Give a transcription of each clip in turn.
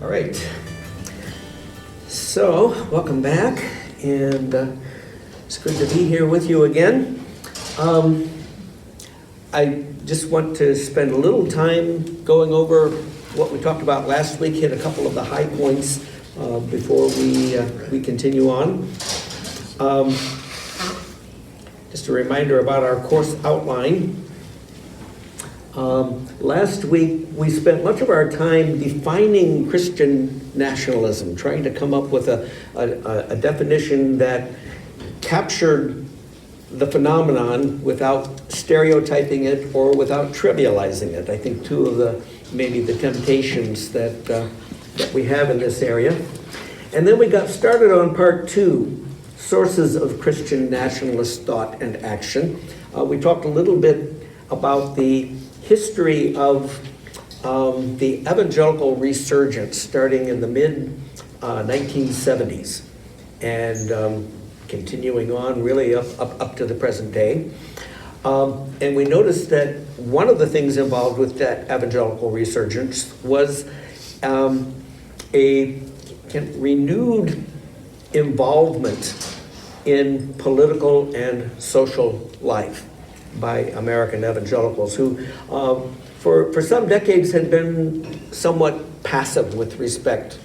All right. So, welcome back, and it's good to be here with you again. I just want to spend a little time going over what we talked about last week, hit a couple of the high points before we continue on. Just a reminder about our course outline. Last week, we spent much of our time defining Christian nationalism, trying to come up with a definition that captured the phenomenon without stereotyping it or without trivializing it. I think two of maybe the temptations that we have in this area. And then we got started on part 2, sources of Christian nationalist thought and action. We talked a little bit about the history of the evangelical resurgence starting in the mid-1970s and continuing on really up to the present day. And we noticed that one of the things involved with that evangelical resurgence was a renewed involvement in political and social life by American evangelicals who, for some decades, had been somewhat passive with respect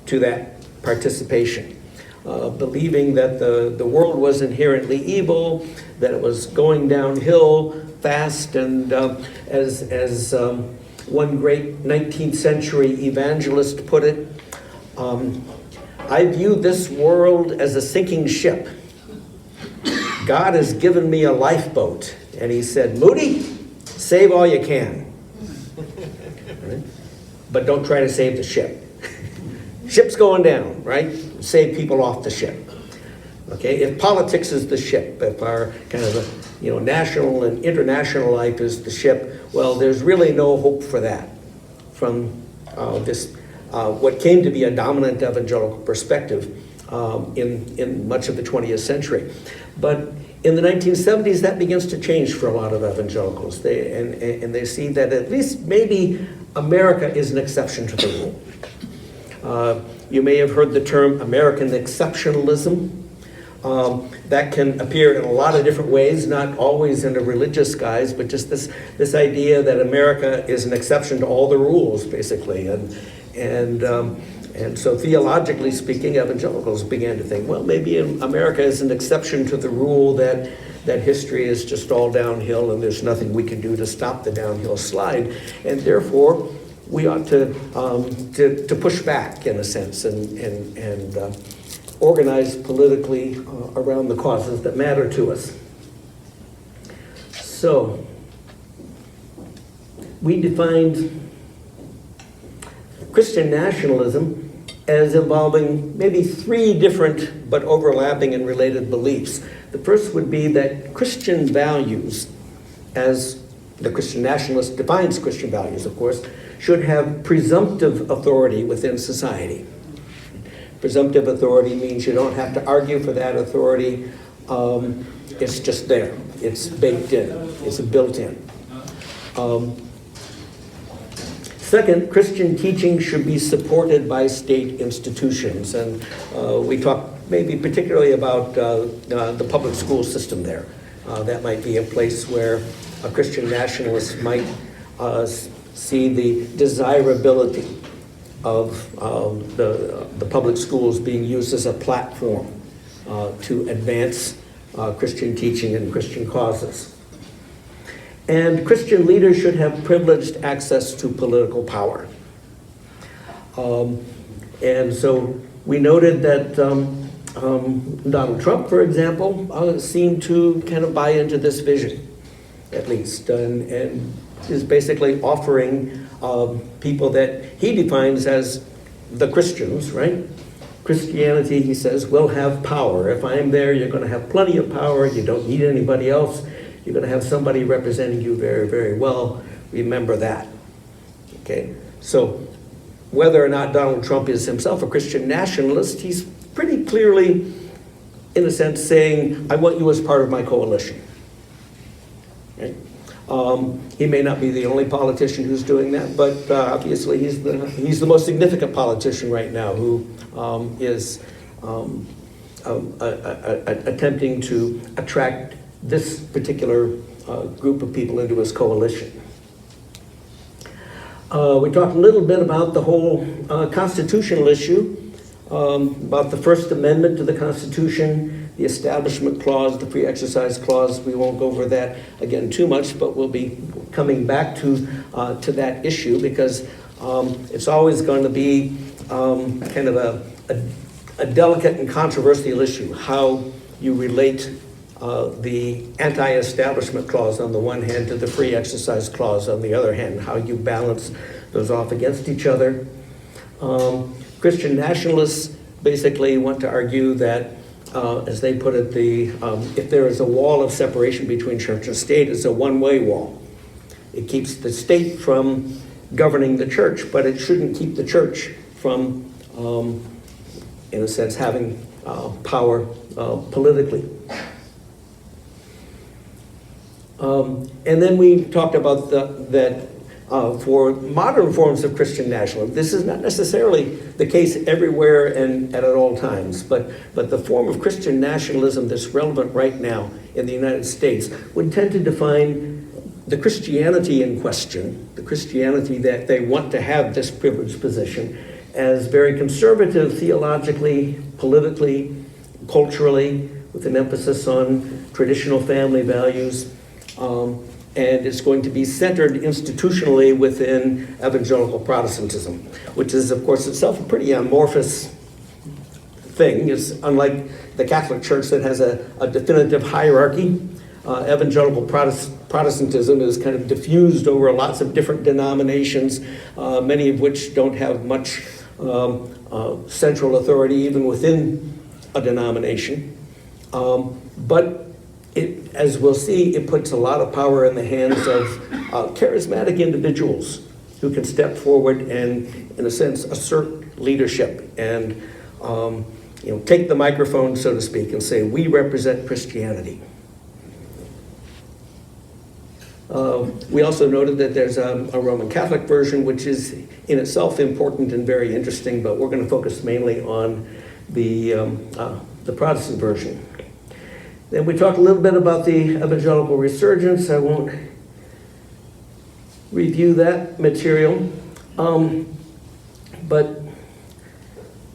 to that participation, believing that the world was inherently evil, that it was going downhill fast, and as one great 19th century evangelist put it, I view this world as a sinking ship. God has given me a lifeboat, and he said, Moody, save all you can. Right? But don't try to save the ship. Ship's going down, right? Save people off the ship. Okay, if politics is the ship, if our kind of national and international life is the ship, well, there's really no hope for that from this what came to be a dominant evangelical perspective in much of the 20th century. But in the 1970s, that begins to change for a lot of evangelicals. They see that at least maybe America is an exception to the rule. You may have heard the term American exceptionalism. That can appear in a lot of different ways, not always in a religious guise, but just this idea that America is an exception to all the rules, basically. And so theologically speaking, evangelicals began to think, well, maybe America is an exception to the rule that history is just all downhill and there's nothing we can do to stop the downhill slide. And therefore, we ought to push back, in a sense, and organize politically around the causes that matter to us. So, we defined Christian nationalism as involving maybe 3 different but overlapping and related beliefs. The first would be that Christian values, as the Christian nationalist defines Christian values, of course, should have presumptive authority within society. Presumptive authority means you don't have to argue for that authority. It's just there. It's baked in. It's built in. Second, Christian teaching should be supported by state institutions. And we talk maybe particularly about the public school system there. That might be a place where a Christian nationalist might see the desirability of the public schools being used as a platform to advance Christian teaching and Christian causes. And Christian leaders should have privileged access to political power. And so we noted that Donald Trump, for example, seemed to kind of buy into this vision, at least, and is basically offering people that he defines as the Christians, right? Christianity, he says, will have power. If I'm there, you're going to have plenty of power. You don't need anybody else. You're going to have somebody representing you very, very well. Remember that. Okay? So whether or not Donald Trump is himself a Christian nationalist, he's pretty clearly, in a sense, saying, I want you as part of my coalition. Right? He may not be the only politician who's doing that, but obviously he's the most significant politician right now who is attempting to attract this particular group of people into his coalition. We talked a little bit about the whole constitutional issue, about the First Amendment to the Constitution, the Establishment Clause, the Free Exercise Clause. We won't go over that again too much, but we'll be coming back to that issue because it's always going to be kind of a delicate and controversial issue, how you relate the Anti-Establishment Clause on the one hand to the Free Exercise Clause on the other hand, how you balance those off against each other. Christian nationalists basically want to argue that, as they put it, if there is a wall of separation between church and state, it's a one-way wall. It keeps the state from governing the church, but it shouldn't keep the church from, in a sense, having power politically. And then we talked about that for modern forms of Christian nationalism, this is not necessarily the case everywhere and at all times, but the form of Christian nationalism that's relevant right now in the United States would tend to define the Christianity in question, the Christianity that they want to have this privileged position, as very conservative theologically, politically, culturally, with an emphasis on traditional family values. And it's going to be centered institutionally within evangelical Protestantism, which is, of course, itself a pretty amorphous thing. It's unlike the Catholic Church that has a definitive hierarchy. Evangelical Protestantism is kind of diffused over lots of different denominations, many of which don't have much central authority even within a denomination. But as we'll see, it puts a lot of power in the hands of charismatic individuals who can step forward and, in a sense, assert leadership and take the microphone, so to speak, and say, we represent Christianity. We also noted that there's a Roman Catholic version, which is in itself important and very interesting, but we're going to focus mainly on the Protestant version. Then we talked a little bit about the evangelical resurgence. I won't review that material, but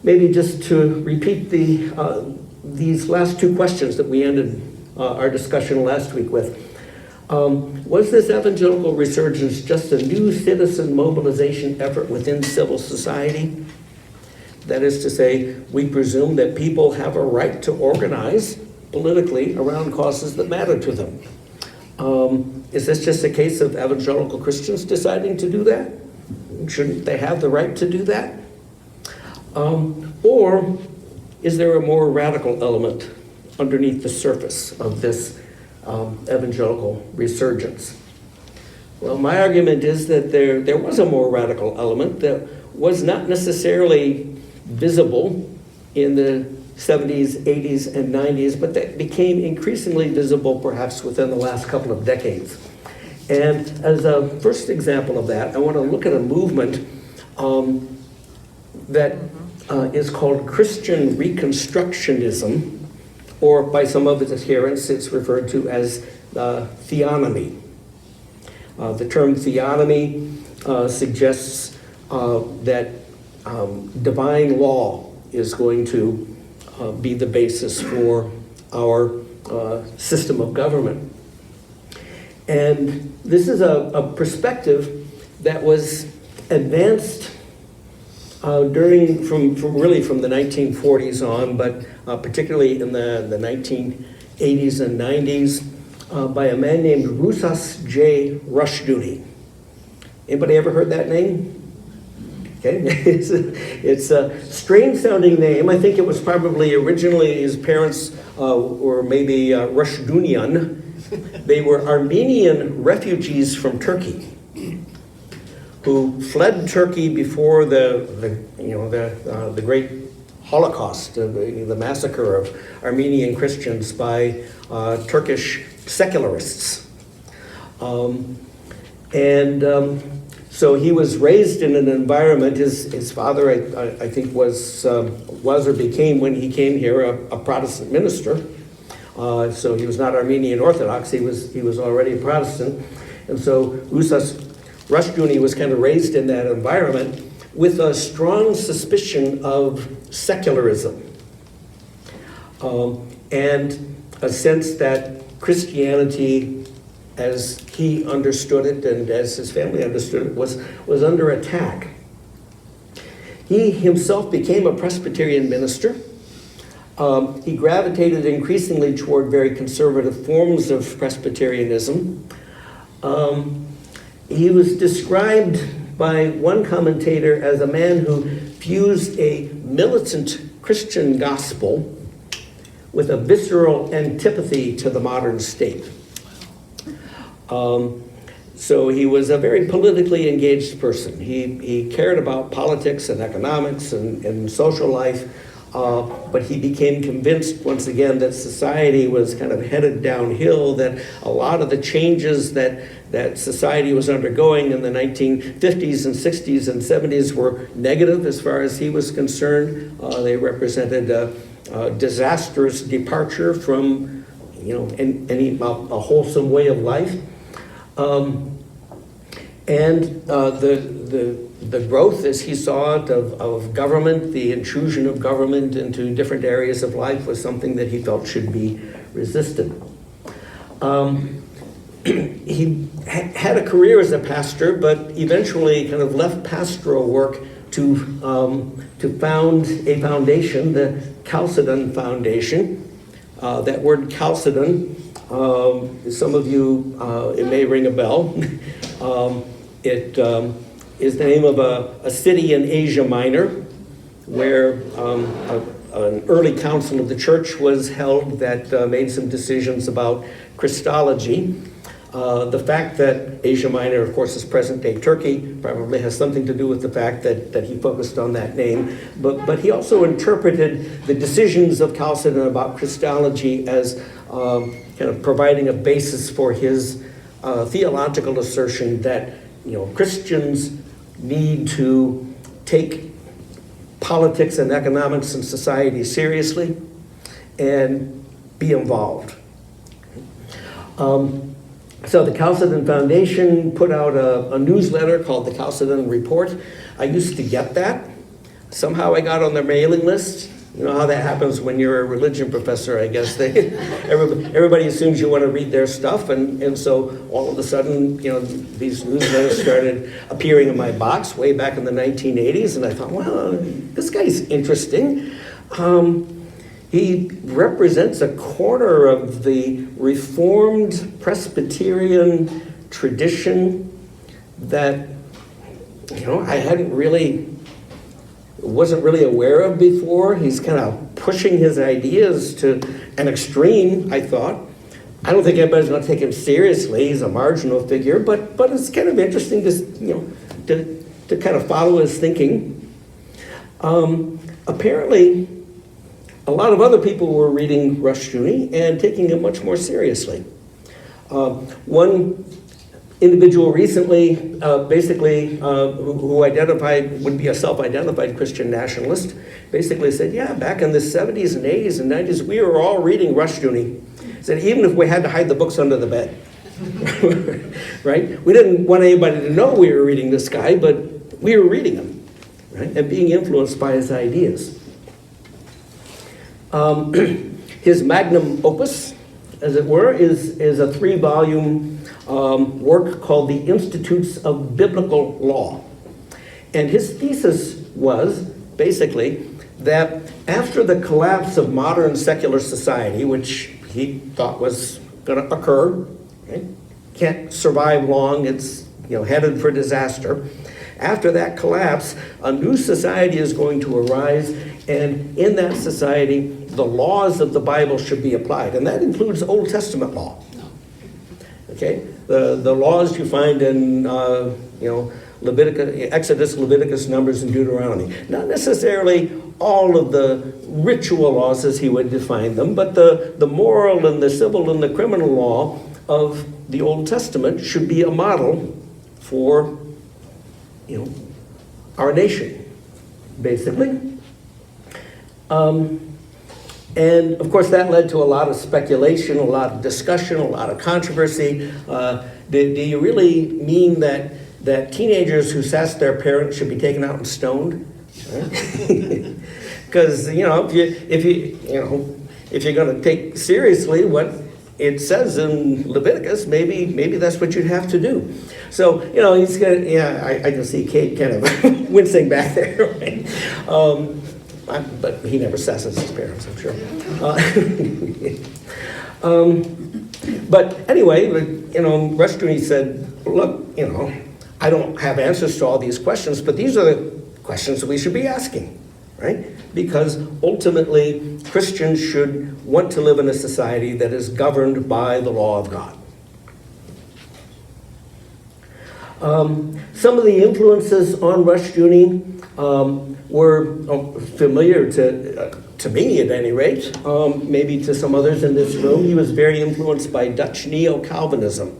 maybe just to repeat these last two questions that we ended our discussion last week with. Was this evangelical resurgence just a new citizen mobilization effort within civil society? That is to say, we presume that people have a right to organize politically around causes that matter to them. Is this just a case of evangelical Christians deciding to do that? Shouldn't they have the right to do that? Or is there a more radical element underneath the surface of this evangelical resurgence? Well, my argument is that there was a more radical element that was not necessarily visible in the 70s, 80s, and 90s, but that became increasingly visible perhaps within the last couple of decades. And as a first example of that, I want to look at a movement that is called Christian Reconstructionism, or by some of its adherents, it's referred to as theonomy. The term theonomy suggests that divine law is going to be the basis for our system of government. And this is a perspective that was advanced from the 1940s on, but particularly in the 1980s and 90s by a man named Rousas J. Rushdoony. Anybody ever heard that name? Okay, it's a strange-sounding name. I think it was probably originally his parents were maybe Rushdoonian. They were Armenian refugees from Turkey who fled Turkey before the great Holocaust, the massacre of Armenian Christians by Turkish secularists. So he was raised in an environment. His father, I think, was or became, when he came here, a Protestant minister. So he was not Armenian Orthodox. He was already a Protestant, and so Usas Rushdoony was kind of raised in that environment with a strong suspicion of secularism, and a sense that Christianity, as he understood it and as his family understood it, was under attack. He himself became a Presbyterian minister. He gravitated increasingly toward very conservative forms of Presbyterianism. He was described by one commentator as a man who fused a militant Christian gospel with a visceral antipathy to the modern state. So he was a very politically engaged person. He cared about politics and economics and social life, but he became convinced once again that society was kind of headed downhill, that a lot of the changes that society was undergoing in the 1950s and 60s and 70s were negative as far as he was concerned. They represented a disastrous departure from, a wholesome way of life. The growth, as he saw it, of government, the intrusion of government into different areas of life, was something that he felt should be resisted. He had a career as a pastor, but eventually kind of left pastoral work to found a foundation, the Chalcedon Foundation. That word Chalcedon, some of you, it may ring a bell. It is the name of a city in Asia Minor, where an early council of the church was held that made some decisions about Christology. The fact that Asia Minor, of course, is present-day Turkey, probably has something to do with the fact that he focused on that name. But he also interpreted the decisions of Chalcedon about Christology as kind of providing a basis for his theological assertion that Christians need to take politics and economics and society seriously and be involved. So the Chalcedon Foundation put out a newsletter called the Chalcedon Report. I used to get that. Somehow I got on their mailing list. You know how that happens when you're a religion professor, I guess. Everybody assumes you want to read their stuff, and so all of a sudden, these newsletters started appearing in my box way back in the 1980s, and I thought, well, this guy's interesting. He represents a corner of the Reformed Presbyterian tradition that, I wasn't really aware of before. He's kind of pushing his ideas to an extreme, I thought. I don't think anybody's going to take him seriously. He's a marginal figure, but it's kind of interesting to kind of follow his thinking. Apparently, a lot of other people were reading Rushdoony and taking him much more seriously. One individual recently, who would be a self-identified Christian nationalist, basically said, yeah, back in the 70s and 80s and 90s, we were all reading Rushdoony. Said, even if we had to hide the books under the bed. Right? We didn't want anybody to know we were reading this guy, but we were reading him, right? And being influenced by his ideas. His magnum opus, as it were, is a 3-volume work called The Institutes of Biblical Law. And his thesis was basically that after the collapse of modern secular society, which he thought was going to occur, right? Can't survive long, it's headed for disaster. After that collapse, a new society is going to arise, and in that society, the laws of the Bible should be applied, and that includes Old Testament law. Okay, the laws you find in Exodus, Leviticus, Numbers, and Deuteronomy. Not necessarily all of the ritual laws as he would define them, but the moral and the civil and the criminal law of the Old Testament should be a model for, our nation, basically. And of course that led to a lot of speculation, a lot of discussion, a lot of controversy. Do you really mean that teenagers who sass their parents should be taken out and stoned? Because if you're going to take seriously what it says in Leviticus, maybe that's what you'd have to do. So he's going to, I can see Kate kind of wincing back there. Right? But he never sasses his parents, I'm sure. But anyway, Rushdoony said, look, I don't have answers to all these questions, but these are the questions that we should be asking, right? Because ultimately, Christians should want to live in a society that is governed by the law of God. Some of the influences on Rushdoony were familiar to me at any rate, maybe to some others in this room. He was very influenced by Dutch neo-Calvinism.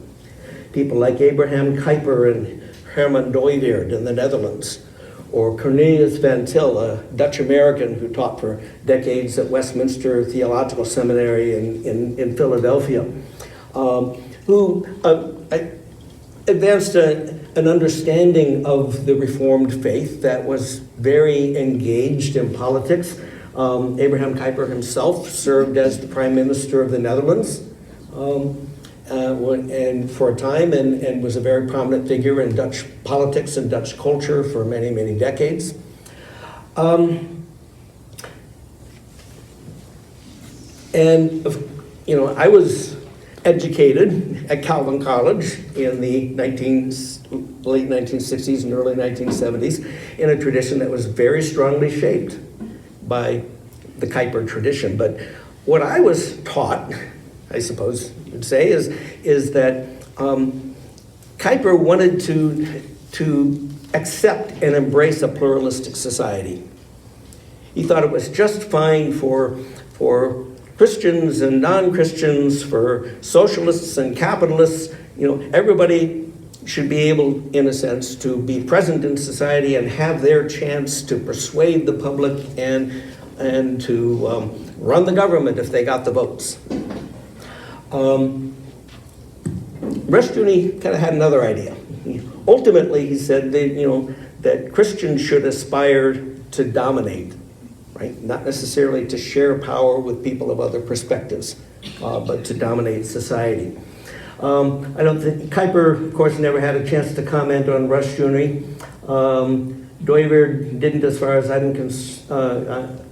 People like Abraham Kuyper and Herman Dooyeweerd in the Netherlands, or Cornelius Van Til, a Dutch-American who taught for decades at Westminster Theological Seminary in Philadelphia, who advanced an understanding of the Reformed faith that was very engaged in politics. Abraham Kuyper himself served as the Prime Minister of the Netherlands and for a time, and was a very prominent figure in Dutch politics and Dutch culture for many, many decades. I was educated at Calvin College in the late 1960s and early 1970s in a tradition that was very strongly shaped by the Kuyper tradition. But what I was taught, I suppose you'd say, is that Kuyper wanted to accept and embrace a pluralistic society. He thought it was just fine for Christians and non-Christians, for socialists and capitalists. Everybody should be able, in a sense, to be present in society and have their chance to persuade the public and to run the government if they got the votes. Rushdoony kind of had another idea. Ultimately, he said that Christians should aspire to dominate, right? Not necessarily to share power with people of other perspectives, but to dominate society. I don't think Kuyper, of course, never had a chance to comment on Rushdoony. Dooyeweerd didn't, as far as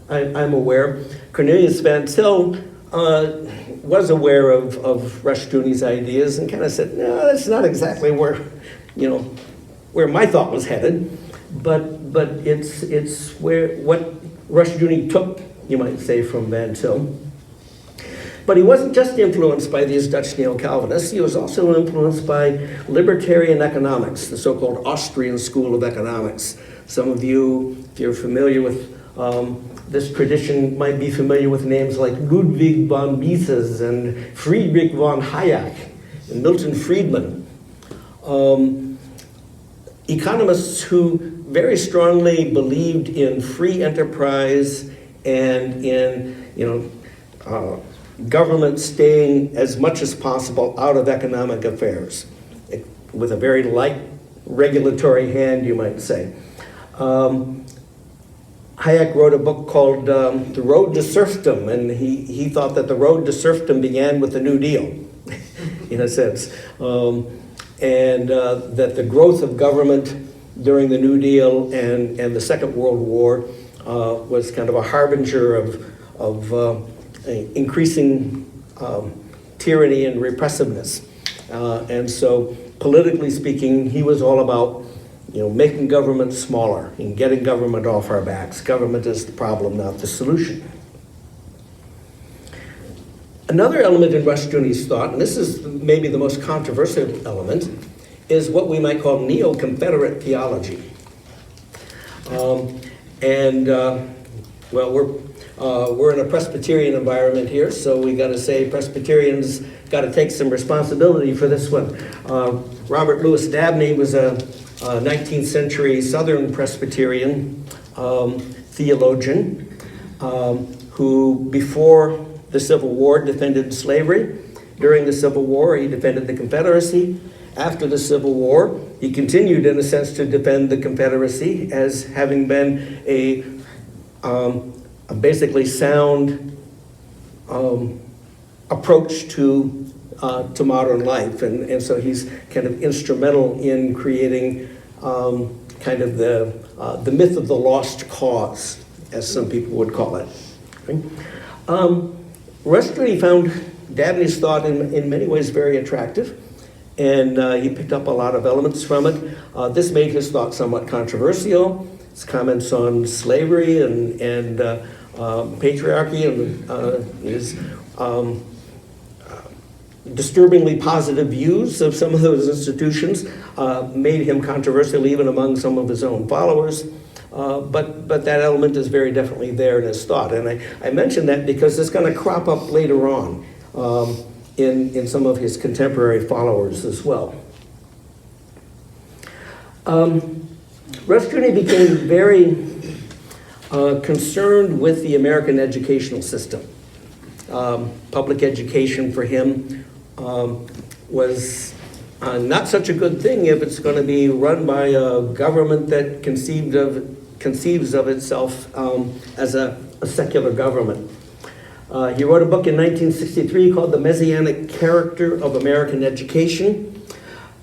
I'm aware. Cornelius Van Til was aware of Rushdoony's ideas and kind of said, no, that's not exactly where my thought was headed, but it's where what Rushdoony took, you might say, from Van Til. But he wasn't just influenced by these Dutch neo-Calvinists, he was also influenced by libertarian economics, the so-called Austrian school of economics. Some of you, if you're familiar with this tradition, might be familiar with names like Ludwig von Mises and Friedrich von Hayek and Milton Friedman. Economists who very strongly believed in free enterprise and in government staying as much as possible out of economic affairs, with a very light regulatory hand, you might say. Hayek wrote a book called The Road to Serfdom, and he thought that the road to serfdom began with the New Deal, in a sense, and that the growth of government during the New Deal and the Second World War was kind of a harbinger of increasing tyranny and repressiveness. And so, politically speaking, he was all about making government smaller and getting government off our backs. Government is the problem, not the solution. Another element in Rushdoony's thought, and this is maybe the most controversial element, is what we might call neo-Confederate theology. We're We're in a Presbyterian environment here, so we got to say Presbyterians got to take some responsibility for this one. Robert Louis Dabney was a 19th century Southern Presbyterian theologian who, before the Civil War, defended slavery. During the Civil War, he defended the Confederacy. After the Civil War, he continued, in a sense, to defend the Confederacy as having been a basically sound approach to modern life, and so he's kind of instrumental in creating kind of the myth of the lost cause, as some people would call it. Rushton found Dabney's thought in many ways very attractive, and he picked up a lot of elements from it. This made his thought somewhat controversial. His comments on slavery and patriarchy and his disturbingly positive views of some of those institutions made him controversial even among some of his own followers. But that element is very definitely there in his thought. And I mention that because it's going to crop up later on in some of his contemporary followers as well. Rushton became very concerned with the American educational system. Public education for him was not such a good thing if it's going to be run by a government that conceives of itself as a secular government. He wrote a book in 1963 called The Messianic Character of American Education,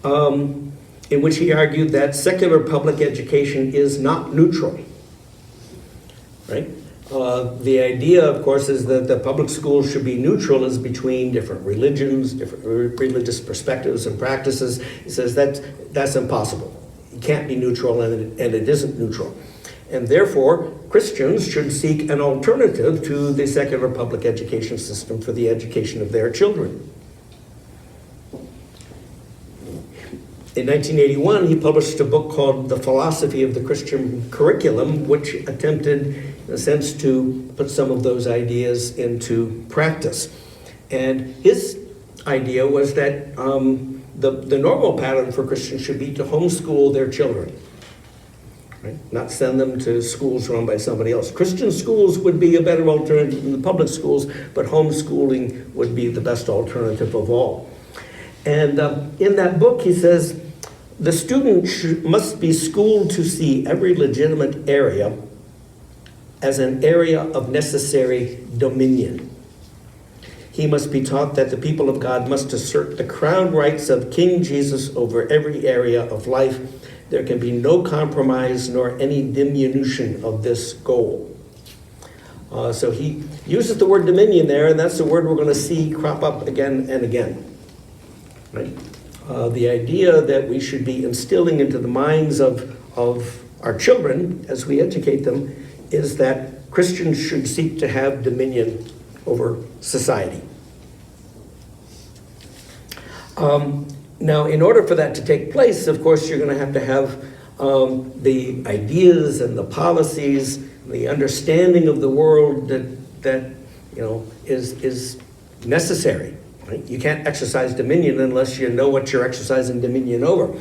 in which he argued that secular public education is not neutral. Right? The idea, of course, is that the public schools should be neutral as between different religions, different religious perspectives and practices. He says that's impossible. It can't be neutral, and it isn't neutral. And therefore, Christians should seek an alternative to the secular public education system for the education of their children. In 1981, he published a book called The Philosophy of the Christian Curriculum, which attempted, in a sense, to put some of those ideas into practice. And his idea was that the normal pattern for Christians should be to homeschool their children, right? Not send them to schools run by somebody else. Christian schools would be a better alternative than the public schools, but homeschooling would be the best alternative of all. And in that book, he says, the student must be schooled to see every legitimate area as an area of necessary dominion. He must be taught that the people of God must assert the crown rights of King Jesus over every area of life. There can be no compromise nor any diminution of this goal. So he uses the word dominion there, and that's the word we're going to see crop up again and again. Right? The idea that we should be instilling into the minds of our children as we educate them is that Christians should seek to have dominion over society. Now, in order for that to take place, of course, you're going to have the ideas and the policies, the understanding of the world that is necessary. Right? You can't exercise dominion unless you know what you're exercising dominion over.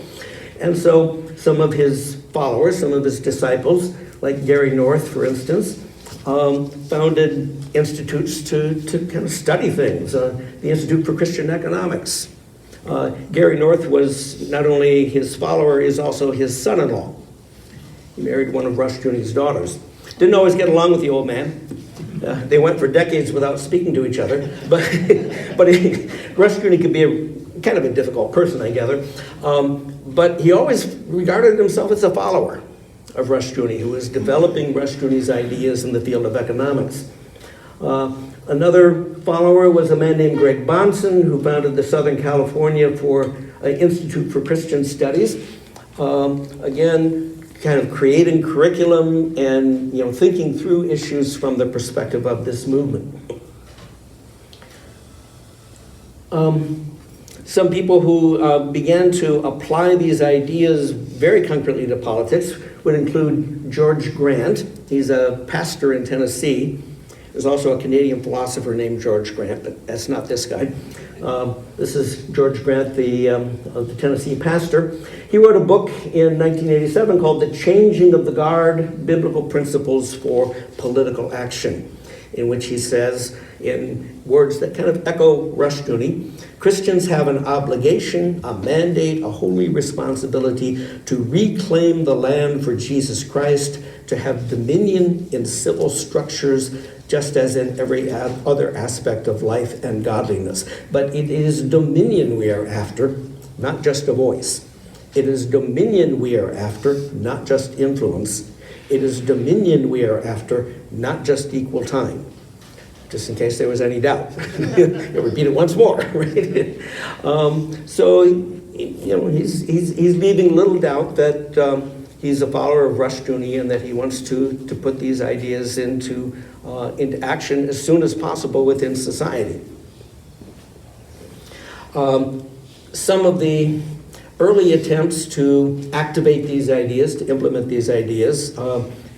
And so some of his followers, some of his disciples, like Gary North, for instance, founded institutes to kind of study things. The Institute for Christian Economics. Gary North was not only his follower, is also his son-in-law. He married one of Rushton's daughters. Didn't always get along with the old man. They went for decades without speaking to each other, but Rushton could be kind of a difficult person, I gather. But he always regarded himself as a follower of Rushton, who was developing Rushton's ideas in the field of economics. Another follower was a man named Greg Bahnsen, who founded the Southern California Institute for Christian Studies. Again, kind of creating curriculum and thinking through issues from the perspective of this movement. Some people who began to apply these ideas very concretely to politics would include George Grant. He's a pastor in Tennessee There's also a Canadian philosopher named George Grant, but that's not this guy. This is George Grant, the Tennessee pastor. He wrote a book in 1987 called The Changing of the Guard, Biblical Principles for Political Action, in which he says, in words that kind of echo Rushdoony, Christians have an obligation, a mandate, a holy responsibility to reclaim the land for Jesus Christ, to have dominion in civil structures, just as in every other aspect of life and godliness. But it is dominion we are after, not just a voice. It is dominion we are after, not just influence. It is dominion we are after, not just equal time. Just in case there was any doubt. I'll repeat it once more. Right? So, he's leaving little doubt that he's a follower of Rushdoony and that he wants to put these ideas into action as soon as possible within society. Some of the early attempts to activate these ideas, to implement these ideas,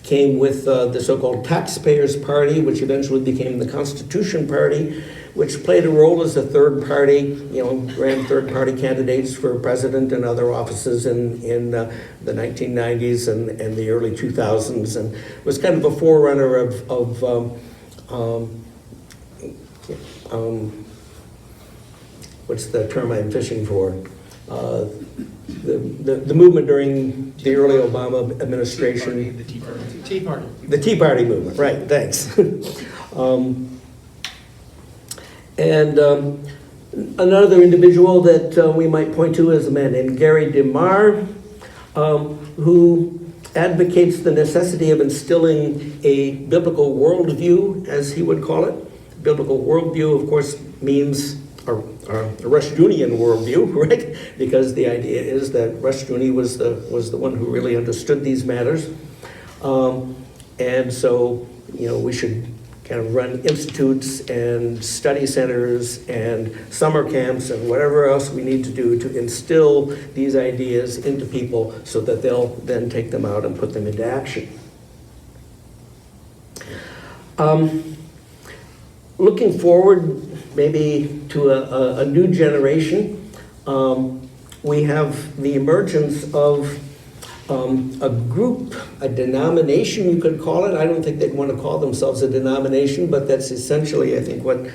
came with the so-called Taxpayers' Party, which eventually became the Constitution Party, which played a role as a third party, ran third-party candidates for president and other offices in the 1990s and the early 2000s, and was kind of a forerunner of what's the term I'm fishing for? The movement during the early Obama administration. The Tea Party. Tea Party. The Tea Party movement, right, thanks. Another individual that we might point to is a man named Gary DeMar, who advocates the necessity of instilling a biblical worldview, as he would call it. Biblical worldview, of course, means a Rushdoonian worldview, right? Because the idea is that Rushdoony was the one who really understood these matters. And so, we should kind of run institutes and study centers and summer camps and whatever else we need to do to instill these ideas into people so that they'll then take them out and put them into action. Looking forward maybe to a new generation, we have the emergence of a group, a denomination you could call it. I don't think they'd want to call themselves a denomination, but that's essentially, I think, what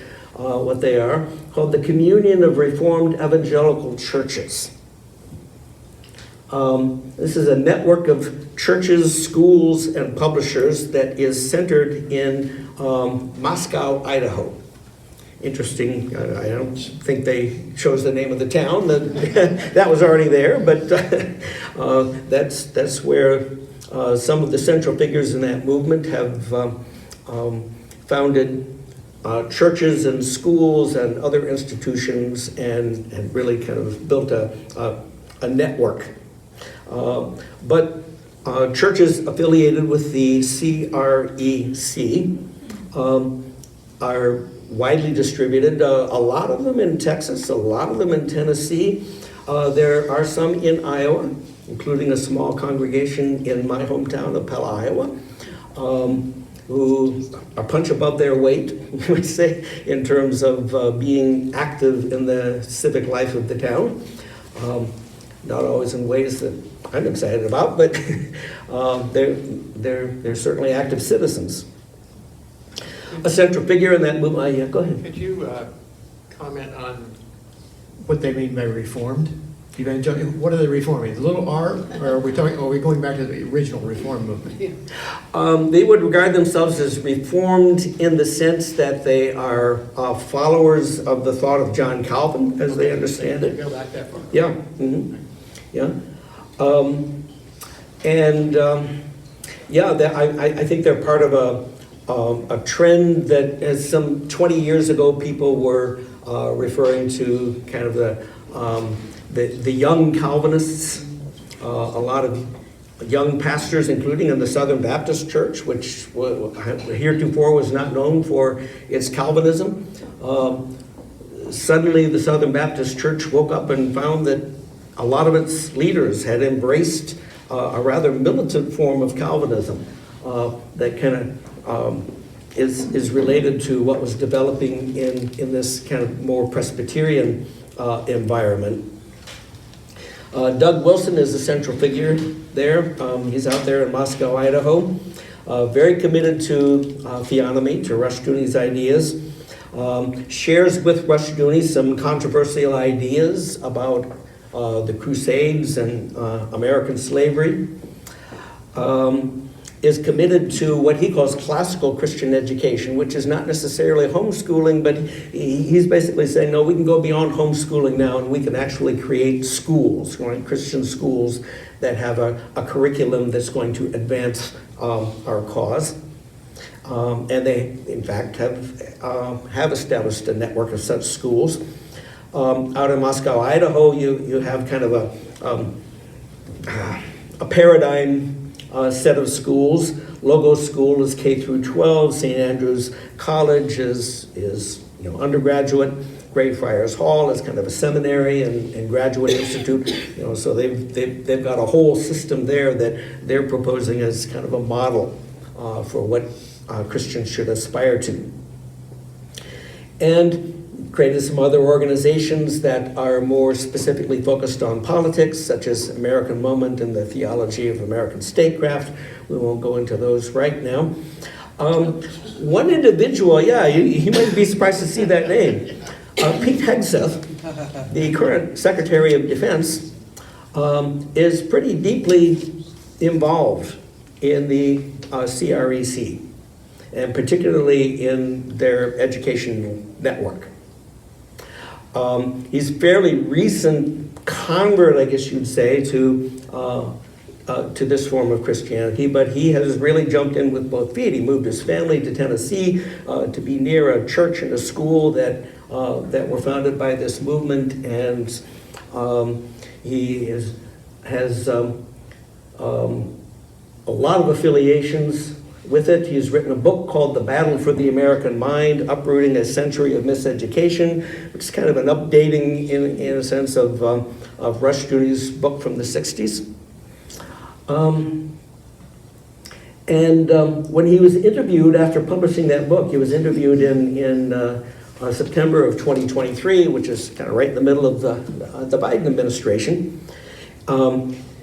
they are, called the Communion of Reformed Evangelical Churches. This is a network of churches, schools, and publishers that is centered in Moscow, Idaho. Interesting. I don't think they chose the name of the town. That was already there, but that's where some of the central figures in that movement have founded churches and schools and other institutions and really kind of built a network. But churches affiliated with the CREC are widely distributed, a lot of them in Texas, a lot of them in Tennessee. There are some in Iowa, including a small congregation in my hometown of Pella, Iowa, who are a punch above their weight, you would say, in terms of being active in the civic life of the town. Not always in ways that I'm excited about, but they're certainly active citizens. A central figure in that movement. Yeah, go ahead. Could you comment on what they mean by reformed? What are they reforming? The little R, or are we going back to the original reform movement? They would regard themselves as reformed in the sense that they are followers of the thought of John Calvin, as they understand it. Go back that far. Yeah. Mm-hmm. Yeah. I think they're part of a trend that, as some 20 years ago, people were referring to kind of the young Calvinists. A lot of young pastors, including in the Southern Baptist Church, which heretofore was not known for its Calvinism. Suddenly, the Southern Baptist Church woke up and found that a lot of its leaders had embraced a rather militant form of Calvinism that kind of is related to what was developing in this kind of more Presbyterian environment. Doug Wilson is a central figure there. He's out there in Moscow, Idaho. Very committed to theonomy, to Rushdoony's ideas. Shares with Rushdoony some controversial ideas about the Crusades and American slavery. Is committed to what he calls classical Christian education, which is not necessarily homeschooling, but he's basically saying, no, we can go beyond homeschooling now and we can actually create schools, right? Christian schools that have a curriculum that's going to advance our cause. And they, in fact, have established a network of such schools. Out in Moscow, Idaho, you have kind of a paradigm set of schools. Logos School is K through 12. St. Andrew's College is undergraduate. Greyfriars Hall is kind of a seminary and graduate institute. So they've got a whole system there that they're proposing as kind of a model for what Christians should aspire to. And created some other organizations that are more specifically focused on politics, such as American Moment and the Theology of American Statecraft. We won't go into those right now. One individual, you might be surprised to see that name. Pete Hegseth, the current Secretary of Defense, is pretty deeply involved in the CREC, and particularly in their educational network. He's fairly recent convert, I guess you'd say, to this form of Christianity, but he has really jumped in with both feet. He moved his family to Tennessee to be near a church and a school that were founded by this movement, and he has a lot of affiliations with it. He's written a book called The Battle for the American Mind, Uprooting a Century of Miseducation, which is kind of an updating, in a sense, of Rushdoony's book from the 60s. When he was interviewed after publishing that book, he was interviewed in September of 2023, which is kind of right in the middle of the Biden administration,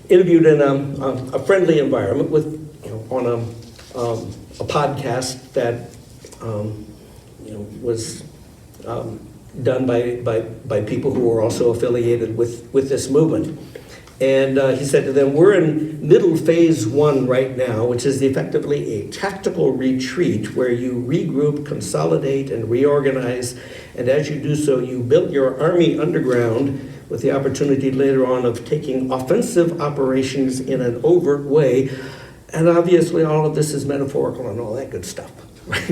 interviewed in a friendly environment with, on a podcast that was done by people who were also affiliated with this movement. And he said to them, we're in middle phase 1 right now, which is effectively a tactical retreat where you regroup, consolidate, and reorganize. And as you do so, you build your army underground with the opportunity later on of taking offensive operations in an overt way. And obviously all of this is metaphorical and all that good stuff. Right?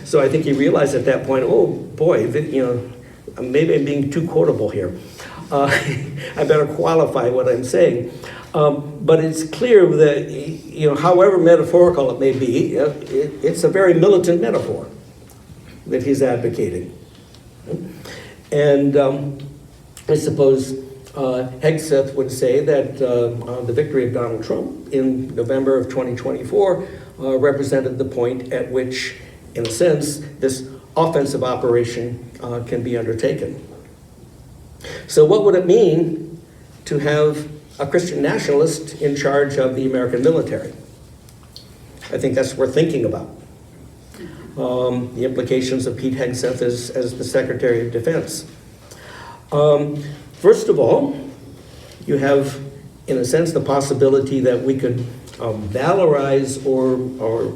So I think he realized at that point, oh boy, maybe I'm being too quotable here. I better qualify what I'm saying. But it's clear that, however metaphorical it may be, it's a very militant metaphor that he's advocating. And I suppose Hegseth would say that the victory of Donald Trump in November of 2024 represented the point at which, in a sense, this offensive operation can be undertaken. So what would it mean to have a Christian nationalist in charge of the American military? I think that's worth thinking about. The implications of Pete Hegseth as the Secretary of Defense. First of all, you have, in a sense, the possibility that we could valorize or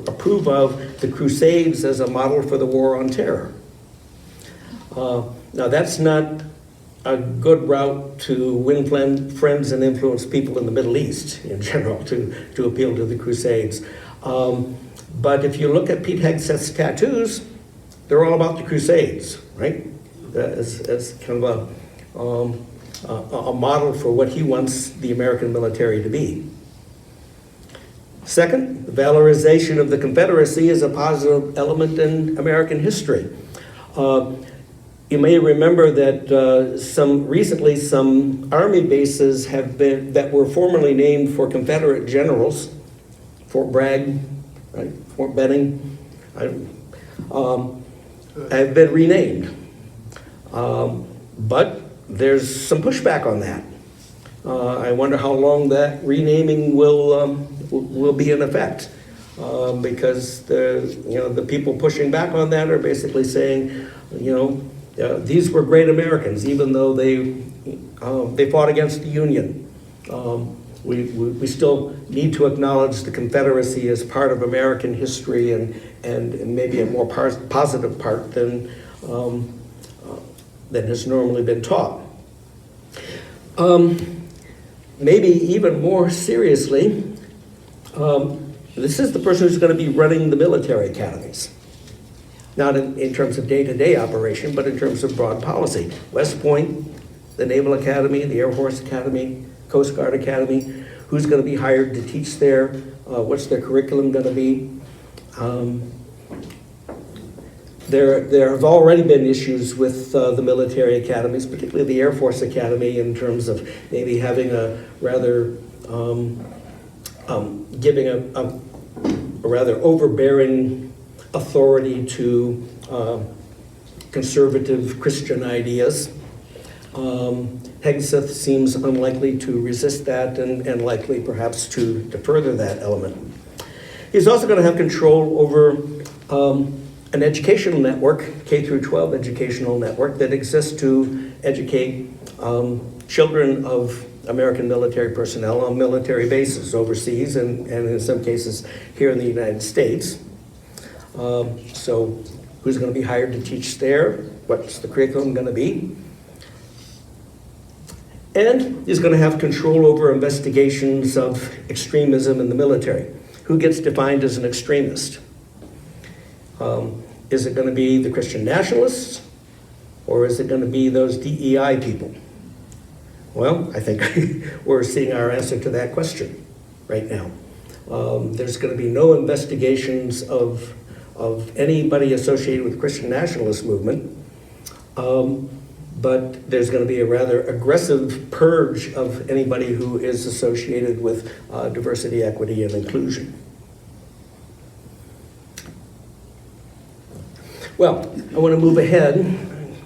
approve of the Crusades as a model for the war on terror. Now, that's not a good route to win friends and influence people in the Middle East in general, to appeal to the Crusades. But if you look at Pete Hegseth's tattoos, they're all about the Crusades, right? As kind of a model for what he wants the American military to be. Second, the valorization of the Confederacy is a positive element in American history. You may remember that recently some army bases that were formerly named for Confederate generals, Fort Bragg, right? Fort Benning, have been renamed. But there's some pushback on that. I wonder how long that renaming will be in effect. Because the people pushing back on that are basically saying, these were great Americans, even though they fought against the Union. We still need to acknowledge the Confederacy as part of American history and maybe a more positive part than has normally been taught. Maybe even more seriously, this is the person who's going to be running the military academies. Not in terms of day-to-day operation, but in terms of broad policy. West Point, the Naval Academy, the Air Force Academy, Coast Guard Academy, who's going to be hired to teach there, what's their curriculum going to be. There have already been issues with the military academies, particularly the Air Force Academy, in terms of maybe having a rather, giving a rather overbearing authority to conservative Christian ideas. Hegseth seems unlikely to resist that and likely perhaps to further that element. He's also going to have control over an educational network, K through 12 educational network that exists to educate children of American military personnel on military bases overseas and in some cases here in the United States. So who's going to be hired to teach there? What's the curriculum going to be? And he's going to have control over investigations of extremism in the military. Who gets defined as an extremist? Is it going to be the Christian nationalists, or is it going to be those DEI people? Well, I think we're seeing our answer to that question right now. There's going to be no investigations of anybody associated with the Christian nationalist movement, but there's going to be a rather aggressive purge of anybody who is associated with diversity, equity, and inclusion. Well, I want to move ahead.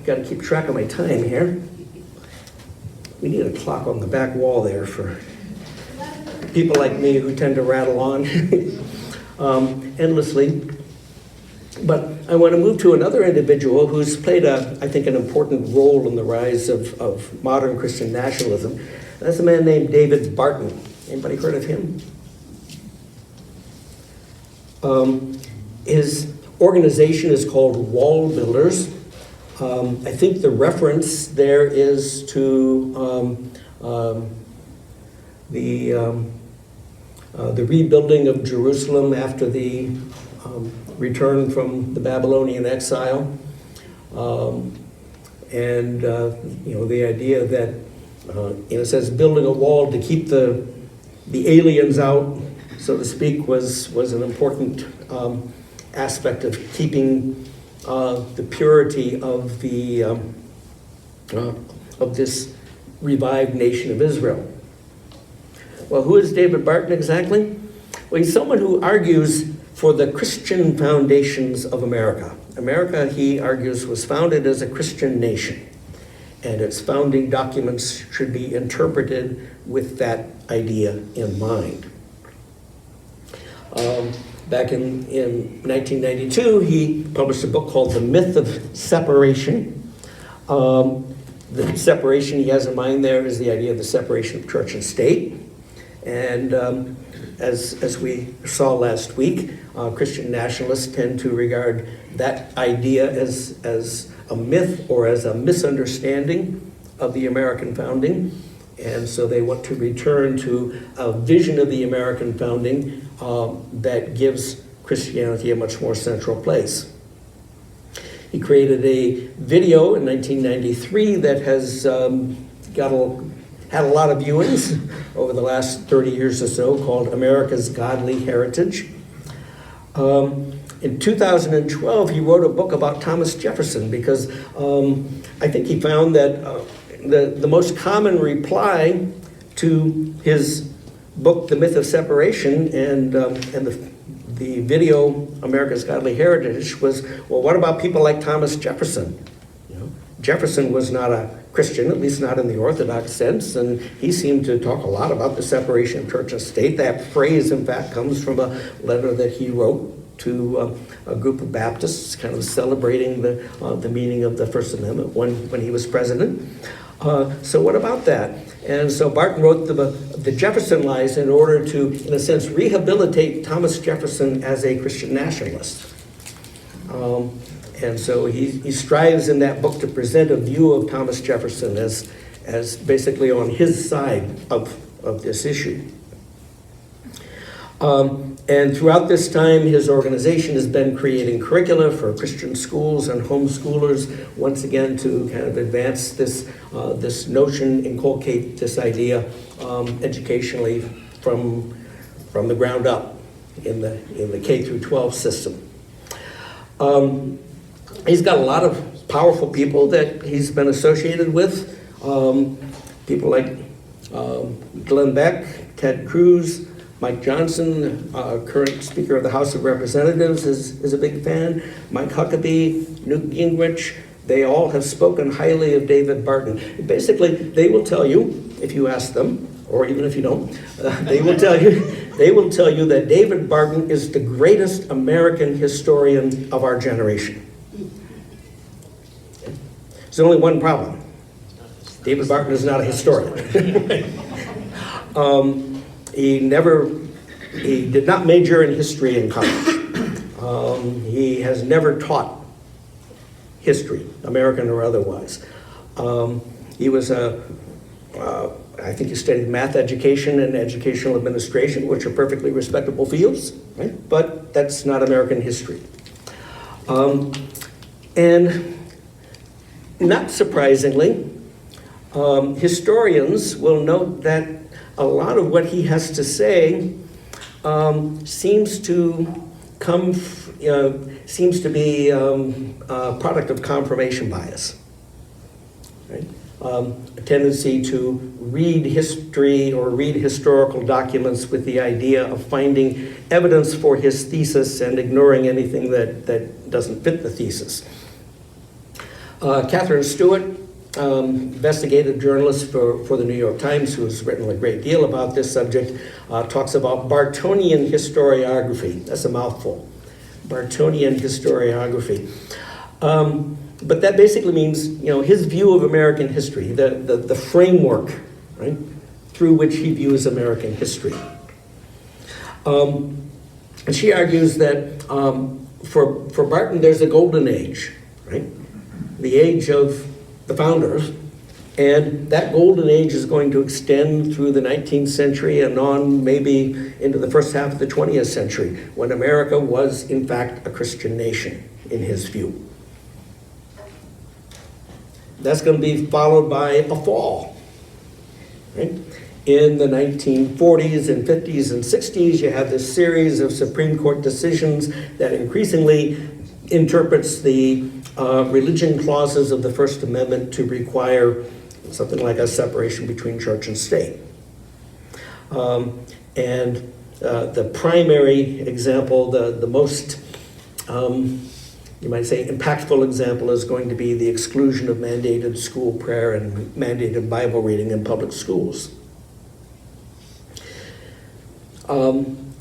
Got to keep track of my time here. We need a clock on the back wall there for people like me who tend to rattle on endlessly. But I want to move to another individual who's played, I think, an important role in the rise of modern Christian nationalism. That's a man named David Barton. Anybody heard of him? His organization is called Wall Builders. I think the reference there is to the rebuilding of Jerusalem after the return from the Babylonian exile, and the idea that it says building a wall to keep the aliens out, so to speak, was an important aspect of keeping the purity of this revived nation of Israel. Well, who is David Barton exactly? Well, he's someone who argues for the Christian foundations of America. America, he argues, was founded as a Christian nation, and its founding documents should be interpreted with that idea in mind. Back in 1992, he published a book called The Myth of Separation. The separation he has in mind there is the idea of the separation of church and state. And as we saw last week, Christian nationalists tend to regard that idea as a myth or as a misunderstanding of the American founding. And so they want to return to a vision of the American founding that gives Christianity a much more central place. He created a video in 1993 that has had a lot of viewings over the last 30 years or so, called America's Godly Heritage. In 2012, he wrote a book about Thomas Jefferson because I think he found that the most common reply to his book, The Myth of Separation, and the the video, America's Godly Heritage, was, well, what about people like Thomas Jefferson? Jefferson was not a Christian, at least not in the Orthodox sense, and he seemed to talk a lot about the separation of church and state. That phrase, in fact, comes from a letter that he wrote to a group of Baptists, kind of celebrating the meaning of the First Amendment when he was president. So what about that? And so Barton wrote the Jefferson Lies in order to, in a sense, rehabilitate Thomas Jefferson as a Christian nationalist. And so he strives in that book to present a view of Thomas Jefferson as basically on his side of this issue. And throughout this time, his organization has been creating curricula for Christian schools and homeschoolers, once again to kind of advance this notion, inculcate this idea educationally from the ground up in the K through 12 system. He's got a lot of powerful people that he's been associated with. People like Glenn Beck, Ted Cruz, Mike Johnson, current Speaker of the House of Representatives, is a big fan. Mike Huckabee, Newt Gingrich, they all have spoken highly of David Barton. Basically, they will tell you, if you ask them, or even if you don't, they will tell you that David Barton is the greatest American historian of our generation. There's only one problem. David Barton is not a historian. He did not major in history in college. He has never taught history, American or otherwise. He was I think he studied math education and educational administration, which are perfectly respectable fields, right? But that's not American history. And not surprisingly, historians will note that a lot of what he has to say seems to be a product of confirmation bias, right? A tendency to read history or read historical documents with the idea of finding evidence for his thesis and ignoring anything that doesn't fit the thesis. Catherine Stewart, investigative journalist for the New York Times, who has written a great deal about this subject, talks about Bartonian historiography. That's a mouthful. Bartonian historiography. But that basically means, his view of American history, the framework, right, through which he views American history. And she argues that for Barton, there's a golden age, right? The age of the founders, and that golden age is going to extend through the 19th century and on maybe into the first half of the 20th century, when America was, in fact, a Christian nation, in his view. That's going to be followed by a fall, right? In the 1940s and 50s and 60s, you have this series of Supreme Court decisions that increasingly interprets the religion clauses of the First Amendment to require something like a separation between church and state. And the primary example, the most, you might say, impactful example is going to be the exclusion of mandated school prayer and mandated Bible reading in public schools.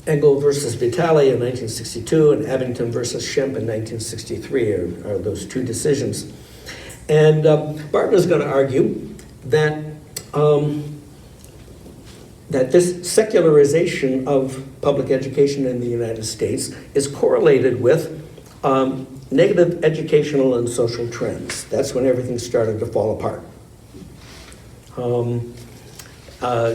Engel versus Vitale in 1962 and Abington versus Schempp in 1963 are those two decisions. And Barton is going to argue that that this secularization of public education in the United States is correlated with negative educational and social trends. That's when everything started to fall apart.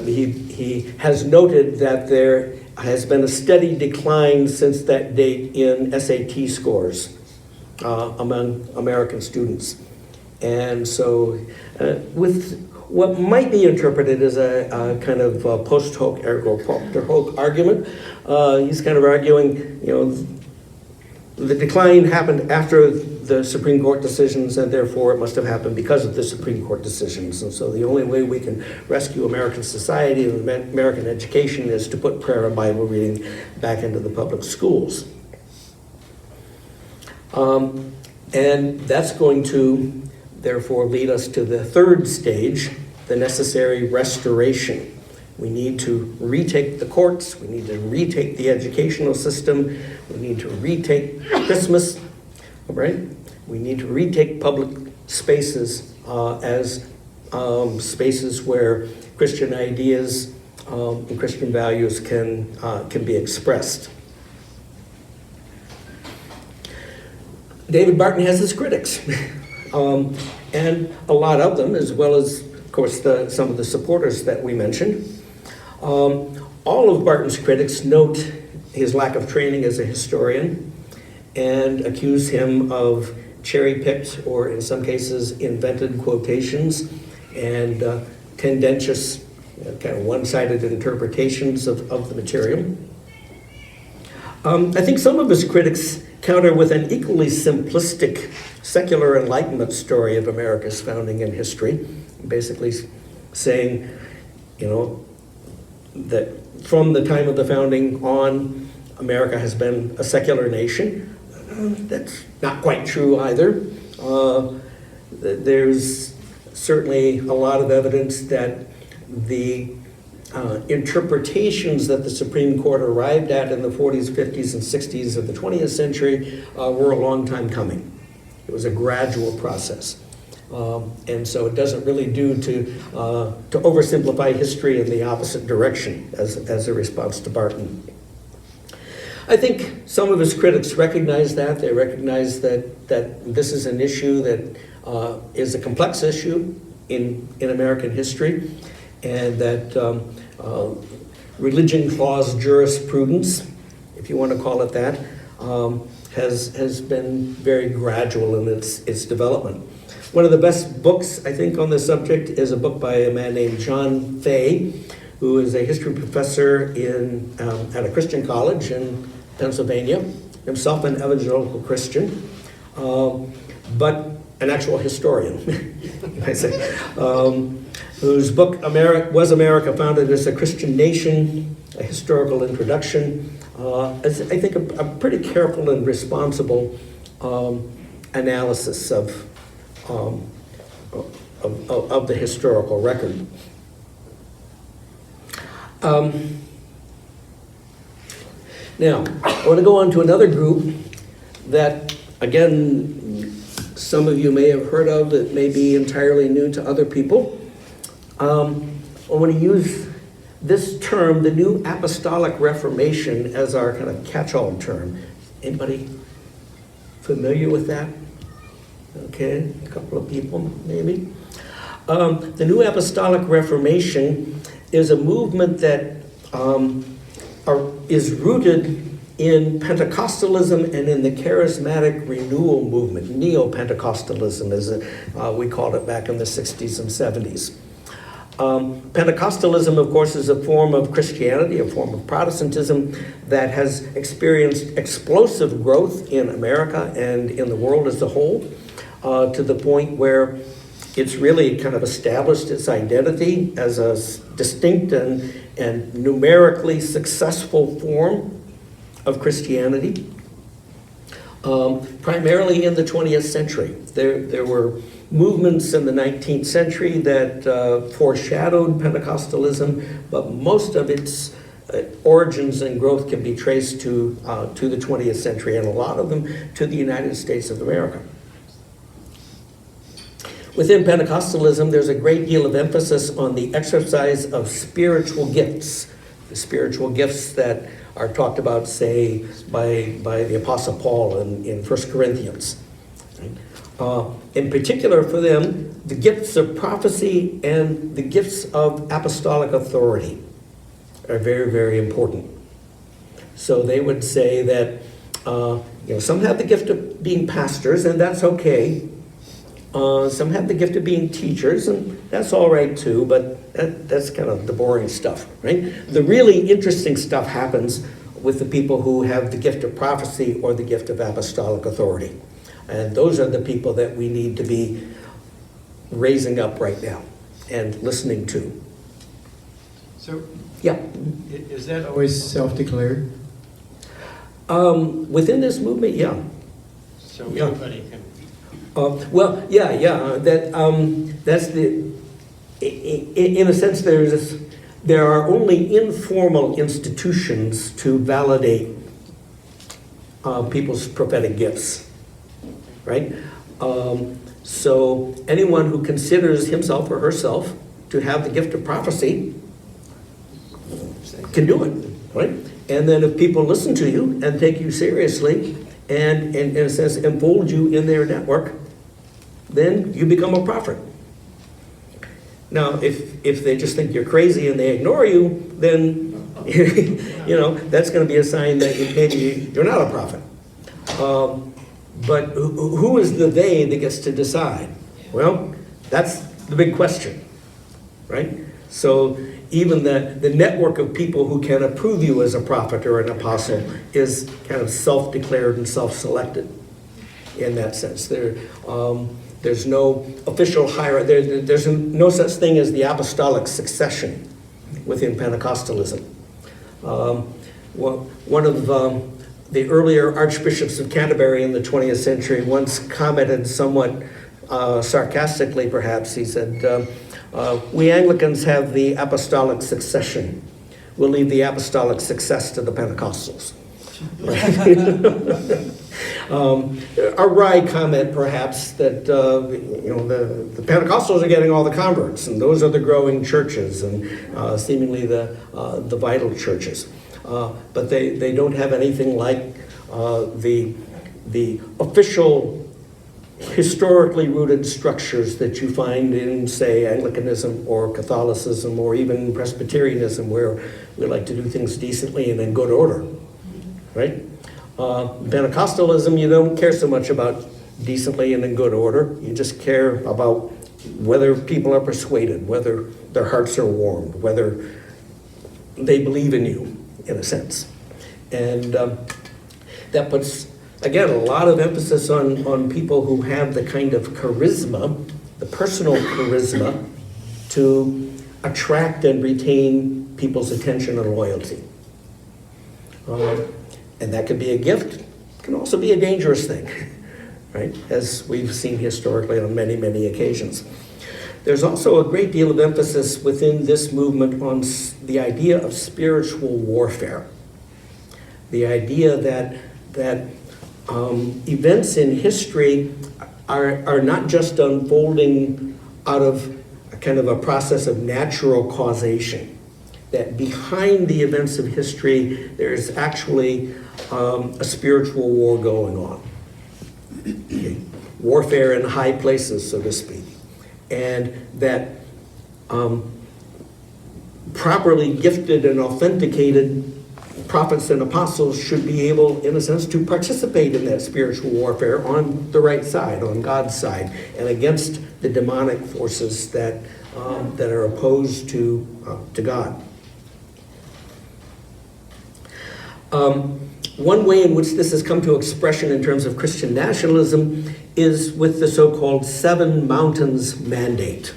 He has noted that there has been a steady decline since that date in SAT scores among American students. And so with what might be interpreted as a kind of post hoc ergo propter hoc argument, he's kind of arguing, the decline happened after the Supreme Court decisions, and therefore it must have happened because of the Supreme Court decisions. And so the only way we can rescue American society and American education is to put prayer and Bible reading back into the public schools. And that's going to, therefore, lead us to the third stage, the necessary restoration. We need to retake the courts, we need to retake the educational system, we need to retake Christmas, right? We need to retake public spaces as spaces where Christian ideas and Christian values can be expressed. David Barton has his critics, and a lot of them, as well as, of course, some of the supporters that we mentioned. All of Barton's critics note his lack of training as a historian and accuse him of cherry-picked, or in some cases, invented quotations and tendentious, kind of one-sided interpretations of the material. I think some of his critics counter with an equally simplistic secular Enlightenment story of America's founding and history, basically saying, that from the time of the founding on, America has been a secular nation. That's not quite true either. There's certainly a lot of evidence that the interpretations that the Supreme Court arrived at in the 40s, 50s, and 60s of the 20th century were a long time coming. It was a gradual process. And so it doesn't really do to oversimplify history in the opposite direction as a response to Barton. I think some of his critics recognize that. They recognize that this is an issue that is a complex issue in American history, and that religion clause jurisprudence, if you want to call it that, has been very gradual in its development. One of the best books, I think, on this subject is a book by a man named John Fay, who is a history professor at a Christian college in Pennsylvania, himself an evangelical Christian, but an actual historian, I say, whose book, Was America Founded as a Christian Nation? A Historical Introduction, is, I think, a pretty careful and responsible analysis of the historical record. Now, I want to go on to another group that, again, some of you may have heard of, that may be entirely new to other people. I want to use this term, the New Apostolic Reformation, as our kind of catch-all term. Anybody familiar with that? Okay, a couple of people maybe. The New Apostolic Reformation is a movement that is rooted in Pentecostalism and in the charismatic renewal movement, Neo-Pentecostalism, as we called it back in the 60s and 70s. Pentecostalism, of course, is a form of Christianity, a form of Protestantism that has experienced explosive growth in America and in the world as a whole, to the point where it's really kind of established its identity as a distinct and numerically successful form of Christianity. Primarily in the 20th century. There were movements in the 19th century that foreshadowed Pentecostalism, but most of its origins and growth can be traced to the 20th century, and a lot of them to the United States of America. Within Pentecostalism, there's a great deal of emphasis on the exercise of spiritual gifts, the spiritual gifts that are talked about, say, by the Apostle Paul in 1 Corinthians. In particular for them, the gifts of prophecy and the gifts of apostolic authority are very, very important. So they would say that some have the gift of being pastors, and that's okay. Some have the gift of being teachers, and that's all right too, but that's kind of the boring stuff, right? The really interesting stuff happens with the people who have the gift of prophecy or the gift of apostolic authority. And those are the people that we need to be raising up right now and listening to. So, Yeah. is that always self-declared? Within this movement, yeah. So Yeah. anybody can. Well, yeah. That's the. In a sense, there are only informal institutions to validate people's prophetic gifts, right? So anyone who considers himself or herself to have the gift of prophecy can do it, right? And then if people listen to you and take you seriously and in a sense enfold you in their network, then you become a prophet. Now, if they just think you're crazy and they ignore you, then that's going to be a sign that maybe you're not a prophet. But who is the they that gets to decide? Well, that's the big question, right? So even the network of people who can approve you as a prophet or an apostle is kind of self-declared and self-selected in that sense. There's no official hierarchy. There's no such thing as the apostolic succession within Pentecostalism. One of the earlier archbishops of Canterbury in the 20th century once commented somewhat sarcastically, perhaps. He said, we Anglicans have the apostolic succession. We'll leave the apostolic success to the Pentecostals. A wry comment, perhaps, that the Pentecostals are getting all the converts, and those are the growing churches, and seemingly the vital churches. But they don't have anything like the official, historically rooted structures that you find in, say, Anglicanism or Catholicism or even Presbyterianism, where we like to do things decently and in good order, right? Pentecostalism, you don't care so much about decently and in good order. You just care about whether people are persuaded, whether their hearts are warmed, whether they believe in you, in a sense. And that puts, again, a lot of emphasis on people who have the kind of charisma, the personal charisma, to attract and retain people's attention and loyalty. And that could be a gift, it can also be a dangerous thing, right? As we've seen historically on many, many occasions. There's also a great deal of emphasis within this movement on the idea of spiritual warfare. The idea that events in history are not just unfolding out of a kind of a process of natural causation. That behind the events of history, there's actually a spiritual war going on. Okay. Warfare in high places, so to speak. And that properly gifted and authenticated prophets and apostles should be able, in a sense, to participate in that spiritual warfare on the right side, on God's side, and against the demonic forces that are opposed to God. One way in which this has come to expression in terms of Christian nationalism is with the so-called Seven Mountains Mandate.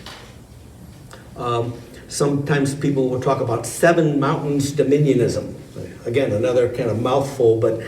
Sometimes people will talk about Seven Mountains Dominionism. Again, another kind of mouthful, but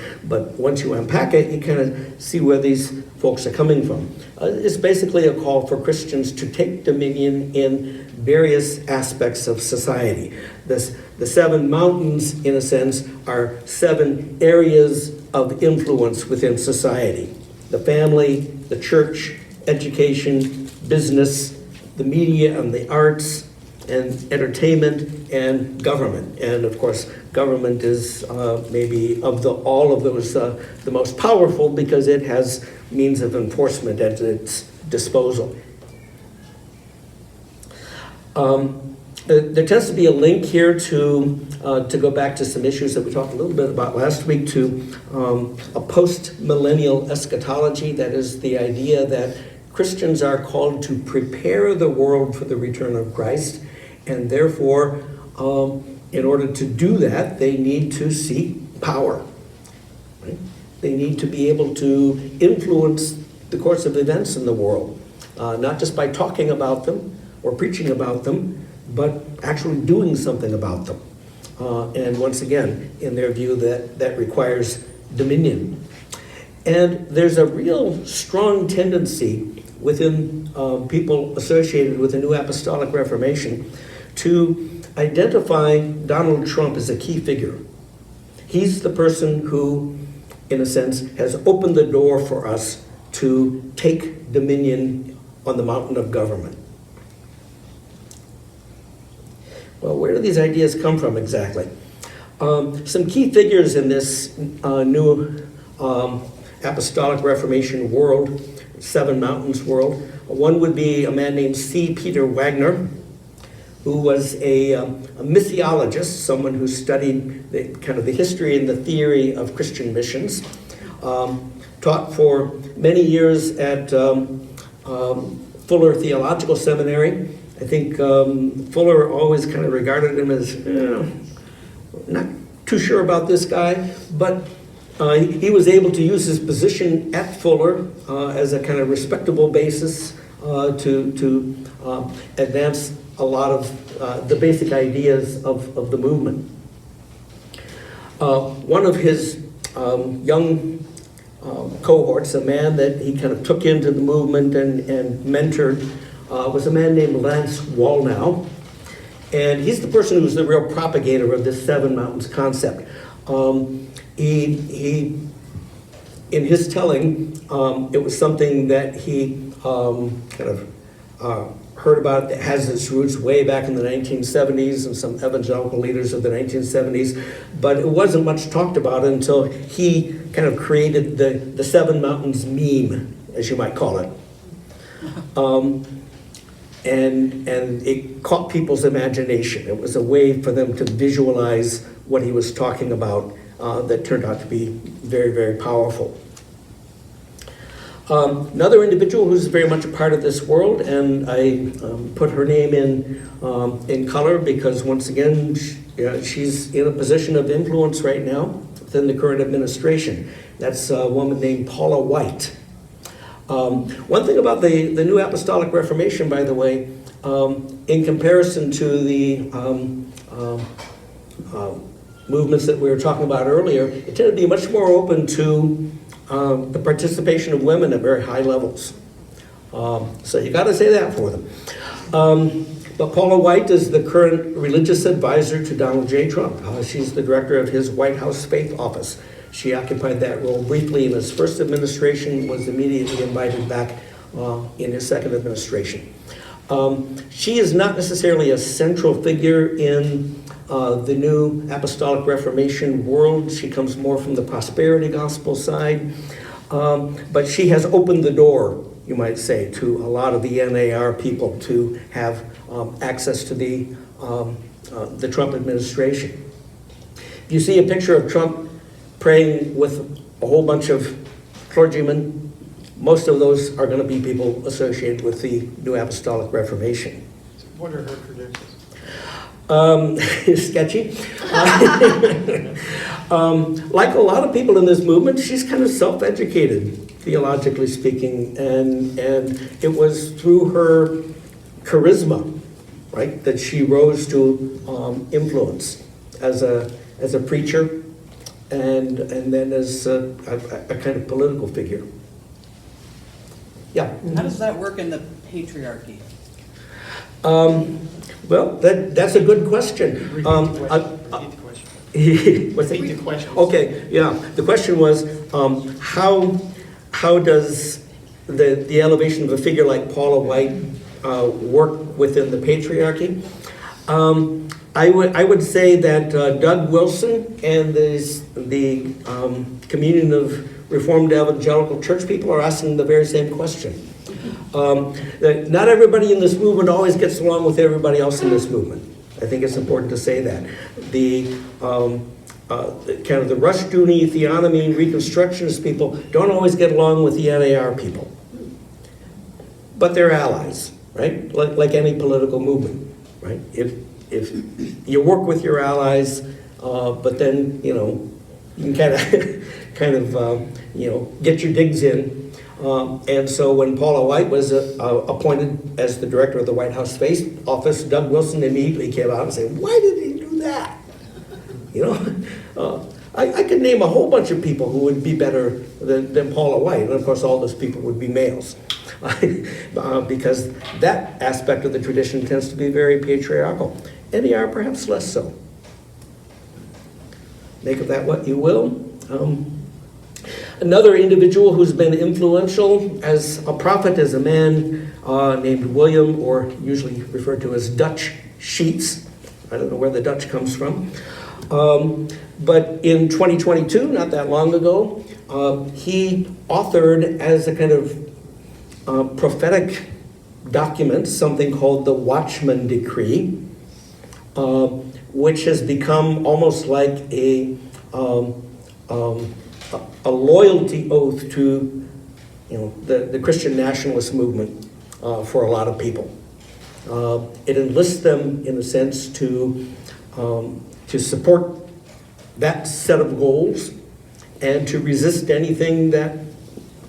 once you unpack it, you kind of see where these folks are coming from. It's basically a call for Christians to take dominion in various aspects of society. The seven mountains, in a sense, are seven areas of influence within society. The family, the church, education, business, the media and the arts, and entertainment, and government. And of course, government is maybe of all of those the most powerful because it has means of enforcement at its disposal. There tends to be a link here to go back to some issues that we talked a little bit about last week, to a post-millennial eschatology. That is the idea that Christians are called to prepare the world for the return of Christ, and therefore, in order to do that, they need to seek power. Right? They need to be able to influence the course of events in the world, not just by talking about them or preaching about them, but actually doing something about them. And once again, in their view, that requires dominion. And there's a real strong tendency within people associated with the New Apostolic Reformation to identify Donald Trump as a key figure. He's the person who, in a sense, has opened the door for us to take dominion on the mountain of government. Well, where do these ideas come from exactly? Some key figures in this new Apostolic Reformation world, Seven Mountains world. One would be a man named C. Peter Wagner, who was a missiologist, someone who studied the history and the theory of Christian missions. Taught for many years at Fuller Theological Seminary. I think Fuller always kind of regarded him as not too sure about this guy, but he was able to use his position at Fuller as a kind of respectable basis to advance a lot of the basic ideas of the movement. One of his young cohorts, a man that he kind of took into the movement and mentored, was a man named Lance Wallnau. And he's the person who's the real propagator of this Seven Mountains concept. He in his telling, it was something that he heard about that has its roots way back in the 1970s and some evangelical leaders of the 1970s, but it wasn't much talked about until he kind of created the Seven Mountains meme, as you might call it. And it caught people's imagination. It was a way for them to visualize what he was talking about that turned out to be very, very powerful. Another individual who's very much a part of this world, and I put her name in color because, once again, she's in a position of influence right now within the current administration. That's a woman named Paula White. One thing about the New Apostolic Reformation, by the way, in comparison to the movements that we were talking about earlier, it tended to be much more open to the participation of women at very high levels. So you got to say that for them. But Paula White is the current religious advisor to Donald J. Trump. She's the director of his White House Faith Office. She occupied that role briefly in his first administration, was immediately invited back in his second administration. She is not necessarily a central figure in the New Apostolic Reformation world. She comes more from the prosperity gospel side, but she has opened the door, you might say, to a lot of the NAR people to have access to the Trump administration. If you see a picture of Trump praying with a whole bunch of clergymen, most of those are going to be people associated with the New Apostolic Reformation. What are her credentials? Sketchy. Like a lot of people in this movement, she's kind of self-educated, theologically speaking, and it was through her charisma, right, that she rose to influence as a preacher and then as a kind of political figure. Yeah. How does that work in the patriarchy? Well, that's a good question. Repeat the question. What's Repeat the question. Okay, yeah. The question was, how does the elevation of a figure like Paula White work within the patriarchy? I would say that Doug Wilson and the Communion of Reformed Evangelical Church people are asking the very same question. That not everybody in this movement always gets along with everybody else in this movement. I think it's important to say that. The kind of the Rushdoony, Theonomy, Reconstructionist people don't always get along with the NAR people. But they're allies, right? Like any political movement, right? If you work with your allies, but then, you can kind of get your digs in. And so when Paula White was appointed as the director of the White House Space Office, Doug Wilson immediately came out and said, "Why did he do that?" You know, I could name a whole bunch of people who would be better than Paula White, and of course all those people would be males. Because that aspect of the tradition tends to be very patriarchal. NER perhaps less so. Make of that what you will. Another individual who's been influential as a prophet is a man named William, or usually referred to as Dutch Sheets. I don't know where the Dutch comes from. But in 2022, not that long ago, he authored as a kind of prophetic document something called the Watchman Decree, which has become almost like a loyalty oath to, you know, the Christian nationalist movement for a lot of people. It enlists them, in a sense, to support that set of goals and to resist anything that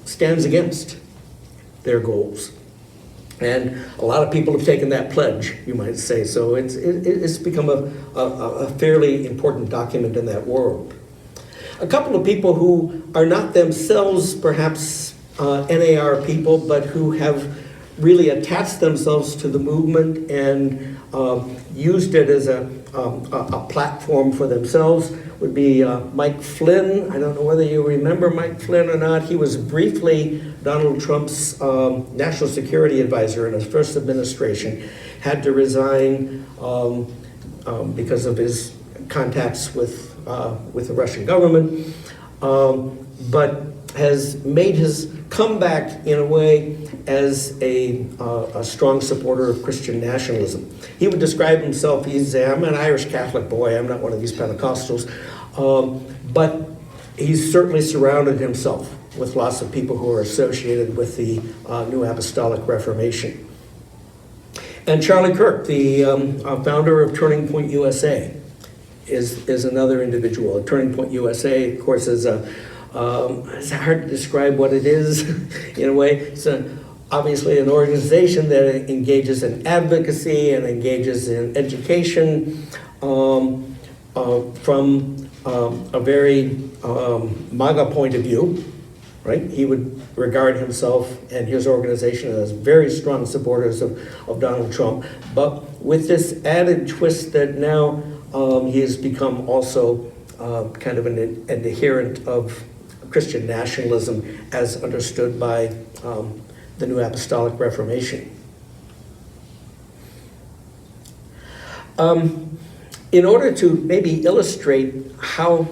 stands against their goals. And a lot of people have taken that pledge, you might say. So it's become a fairly important document in that world. A couple of people who are not themselves perhaps NAR people, but who have really attached themselves to the movement and used it as a platform for themselves would be Mike Flynn. I don't know whether you remember Mike Flynn or not. He was briefly Donald Trump's national security advisor in his first administration, had to resign because of his contacts with the Russian government, but has made his comeback in a way as a strong supporter of Christian nationalism. He would describe himself, I'm an Irish Catholic boy, I'm not one of these Pentecostals, but he's certainly surrounded himself with lots of people who are associated with the New Apostolic Reformation. And Charlie Kirk, the founder of Turning Point USA, is another individual. Turning Point USA, of course, is it's hard to describe what it is in a way. It's obviously an organization that engages in advocacy and engages in education from a very MAGA point of view, right? He would regard himself and his organization as very strong supporters of Donald Trump, but with this added twist that now he has become also kind of an adherent of Christian nationalism as understood by the New Apostolic Reformation. In order to maybe illustrate how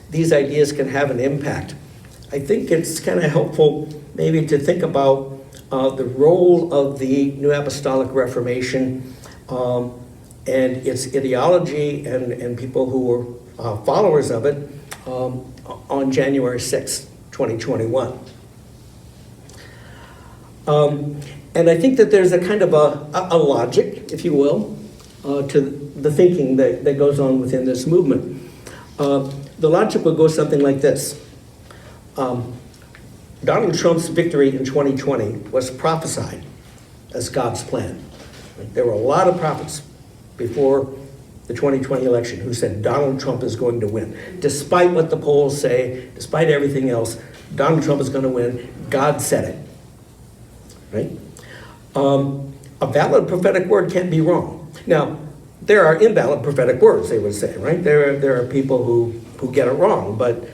these ideas can have an impact, I think it's kind of helpful maybe to think about the role of the New Apostolic Reformation and its ideology and people who were followers of it on January 6, 2021. And I think that there's a kind of a logic, if you will, to the thinking that goes on within this movement. The logic would go something like this. Donald Trump's victory in 2020 was prophesied as God's plan. There were a lot of prophets before the 2020 election who said Donald Trump is going to win. Despite what the polls say, despite everything else, Donald Trump is going to win. God said it. Right? A valid prophetic word can't be wrong. Now, there are invalid prophetic words, they would say, right? There are people who get it wrong, but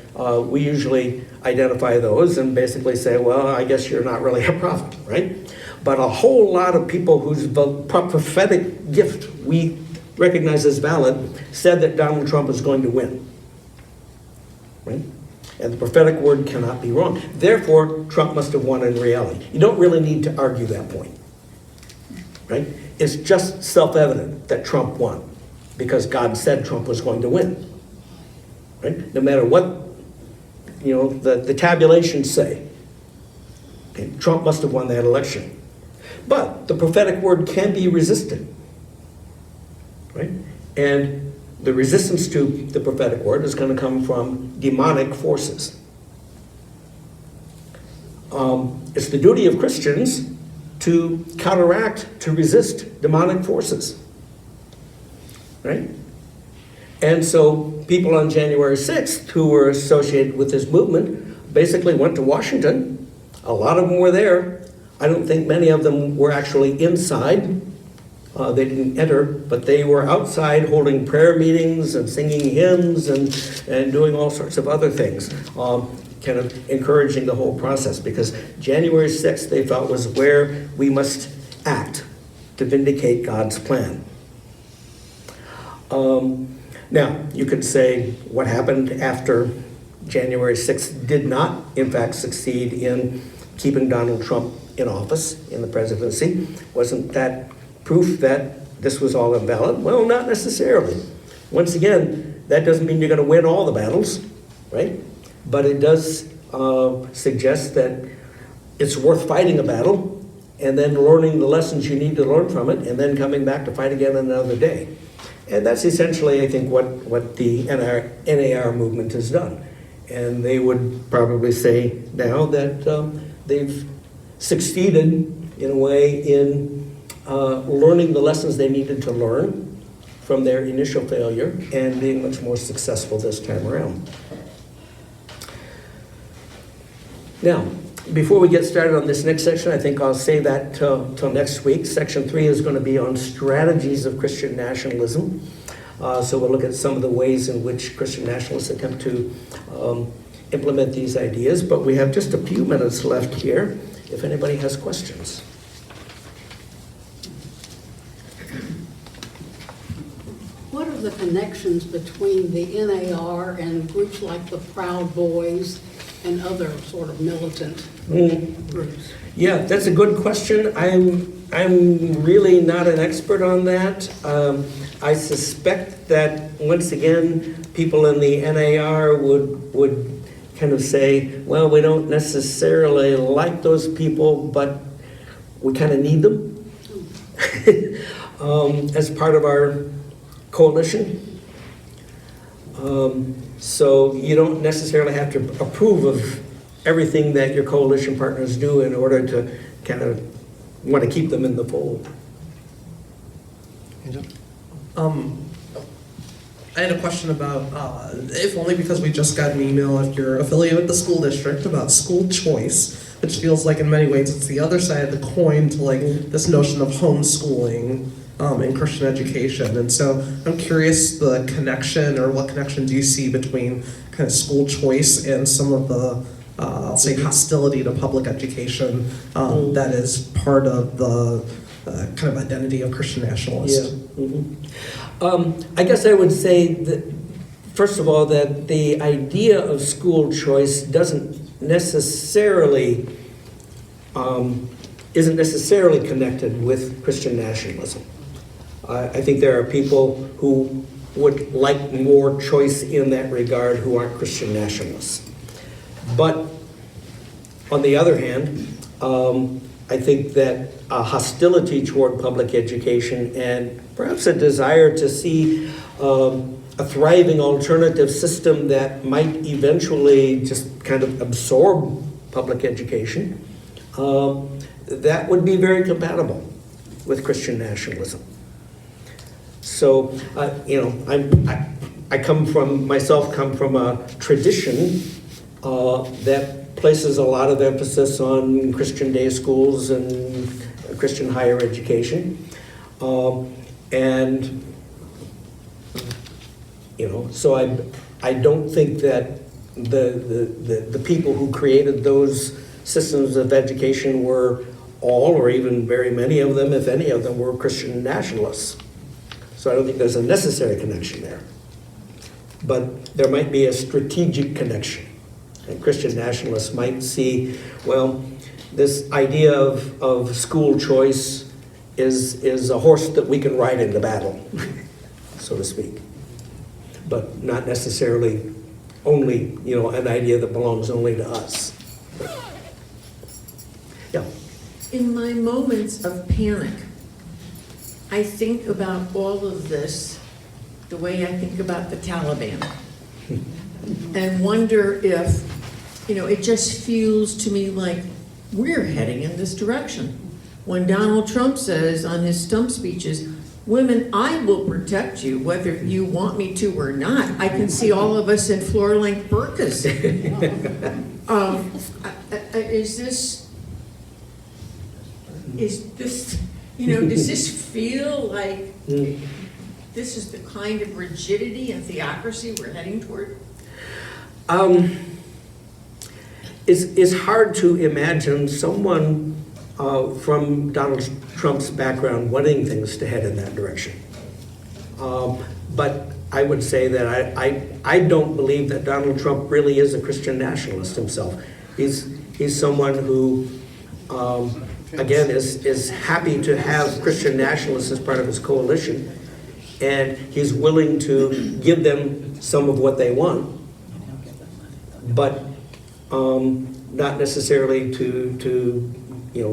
we usually identify those and basically say, well, I guess you're not really a prophet, right? But a whole lot of people whose prophetic gift we recognize as valid said that Donald Trump is going to win, right? And the prophetic word cannot be wrong. Therefore, Trump must have won in reality. You don't really need to argue that point, right? It's just self-evident that Trump won because God said Trump was going to win, right? No matter what, you know, the tabulations say, okay, Trump must have won that election. But the prophetic word can be resisted, right? And the resistance to the prophetic word is going to come from demonic forces. it's the duty of Christians to counteract, to resist demonic forces, right? And so people on January 6th who were associated with this movement basically went to Washington. A lot of them were there. I don't think many of them were actually inside. They didn't enter, but they were outside holding prayer meetings and singing hymns and doing all sorts of other things, kind of encouraging the whole process, because January 6th they felt was where we must act to vindicate God's plan. Now, you could say what happened after January 6th did not, in fact, succeed in keeping Donald Trump in office, in the presidency. Wasn't that proof that this was all invalid? Well, not necessarily. Once again, that doesn't mean you're going to win all the battles, right? But it does suggest that it's worth fighting a battle and then learning the lessons you need to learn from it and then coming back to fight again another day. And that's essentially, I think, what the NAR movement has done. And they would probably say now that they've succeeded in a way in learning the lessons they needed to learn from their initial failure and being much more successful this time around. Now, before we get started on this next section, I think I'll save that till next week. Section 3 is going to be on strategies of Christian nationalism. So we'll look at some of the ways in which Christian nationalists attempt to implement these ideas. But we have just a few minutes left here if anybody has questions. What are the connections between the NAR and groups like the Proud Boys and other sort of militant groups? Yeah, that's a good question. I'm really not an expert on that. I suspect that, once again, people in the NAR would kind of say, well, we don't necessarily like those people, but we kind of need them as part of our coalition. So you don't necessarily have to approve of everything that your coalition partners do in order to kind of want to keep them in the fold. I had a question about, if only because we just got an email, if you're affiliated with the school district, about school choice, which feels like in many ways it's the other side of the coin to like this notion of homeschooling in Christian education. And so I'm curious the connection, or what connection do you see between kind of school choice and some of the, I'll say, hostility to public education that is part of the kind of identity of Christian nationalists? Yeah. Mm-hmm. I guess I would say that, first of all, that the idea of school choice doesn't necessarily, isn't necessarily connected with Christian nationalism. I think there are people who would like more choice in that regard who aren't Christian nationalists. But on the other hand, I think that a hostility toward public education and perhaps a desire to see a thriving alternative system that might eventually just kind of absorb public education, that would be very compatible with Christian nationalism. So, I come from a tradition that places a lot of emphasis on Christian day schools and Christian higher education. So I don't think that the people who created those systems of education were all, or even very many of them, if any of them, were Christian nationalists. So I don't think there's a necessary connection there. But there might be a strategic connection. And Christian nationalists might see, well, this idea of school choice is a horse that we can ride into battle, so to speak. But not necessarily only, an idea that belongs only to us. Yeah. In my moments of panic, I think about all of this the way I think about the Taliban, and wonder if, it just feels to me like we're heading in this direction. When Donald Trump says on his stump speeches, women, I will protect you whether you want me to or not, I can see all of us in floor-length burqas. Is this, does this feel like this is the kind of rigidity and theocracy we're heading toward? It's hard to imagine someone from Donald Trump's background wanting things to head in that direction. But I would say that I don't believe that Donald Trump really is a Christian nationalist himself. He's someone who, again, is happy to have Christian nationalists as part of his coalition, and he's willing to give them some of what they want, but not necessarily to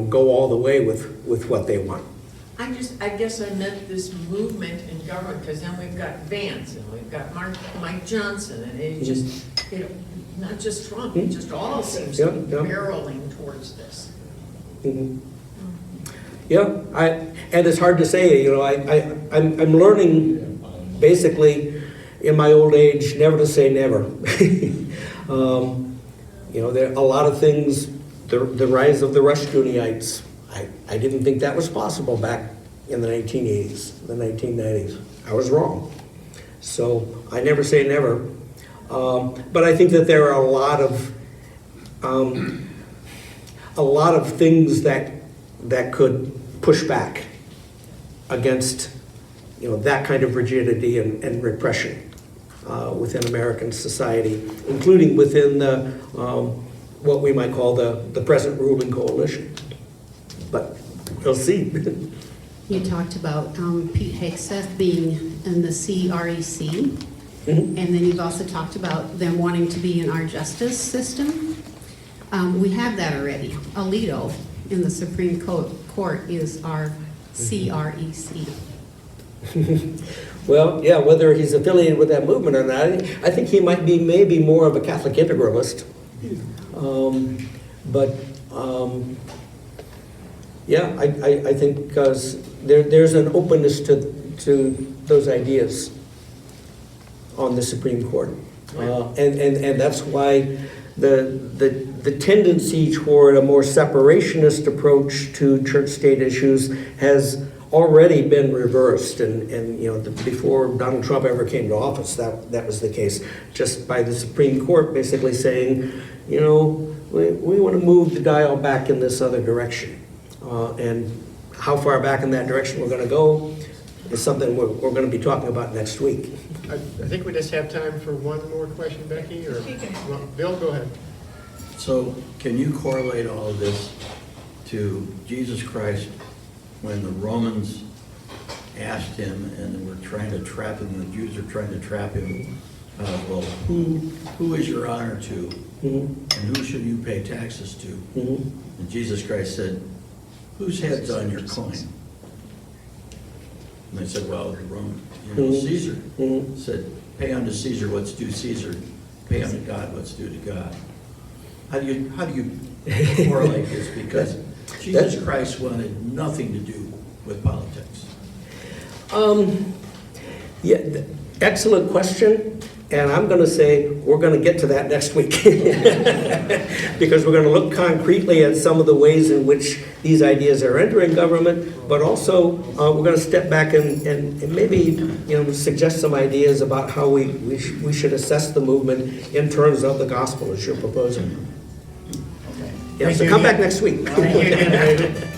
go all the way with what they want. I guess I meant this movement in government, because then we've got Vance, and we've got Mike Johnson, and it just, not just Trump, it just all seems to be barreling towards this. Mm-hmm. Yeah, and it's hard to say, I'm learning basically in my old age never to say never. There are a lot of things, the rise of the Rushdoonites, I didn't think that was possible back in the 1980s, the 1990s. I was wrong. So I never say never. But I think that there are a lot of things that could push back against that kind of rigidity and repression within American society, including within the what we might call the present ruling coalition. But we'll see. You talked about Pete Hegseth being in the CREC, and then you've also talked about them wanting to be in our justice system. We have that already. Alito in the Supreme Court is our CREC. Well, yeah, whether he's affiliated with that movement or not, I think he might be maybe more of a Catholic integralist. Yeah, I think because there's an openness to those ideas on the Supreme Court. And that's why the tendency toward a more separationist approach to church-state issues has already been reversed, and before Donald Trump ever came to office, that was the case, just by the Supreme Court basically saying, we want to move the dial back in this other direction. And how far back in that direction we're going to go is something we're going to be talking about next week. I think we just have time for one more question, Becky, or well, Bill, go ahead. So can you correlate all of this to Jesus Christ when the Romans asked him and they were trying to trap him, the Jews are trying to trap him, well, who is your honor to, and who should you pay taxes to? And Jesus Christ said, whose head's on your coin? And they said, well, the Roman, Caesar. Said, pay unto Caesar what's due Caesar, pay unto God what's due to God. How do you correlate this? Because Jesus Christ wanted nothing to do with politics. Yeah, excellent question. And I'm going to say we're going to get to that next week because we're going to look concretely at some of the ways in which these ideas are entering government, but also we're going to step back and maybe suggest some ideas about how we should assess the movement in terms of the gospel as you're proposing. Okay. Yeah, so come back next week. Thank you again, David.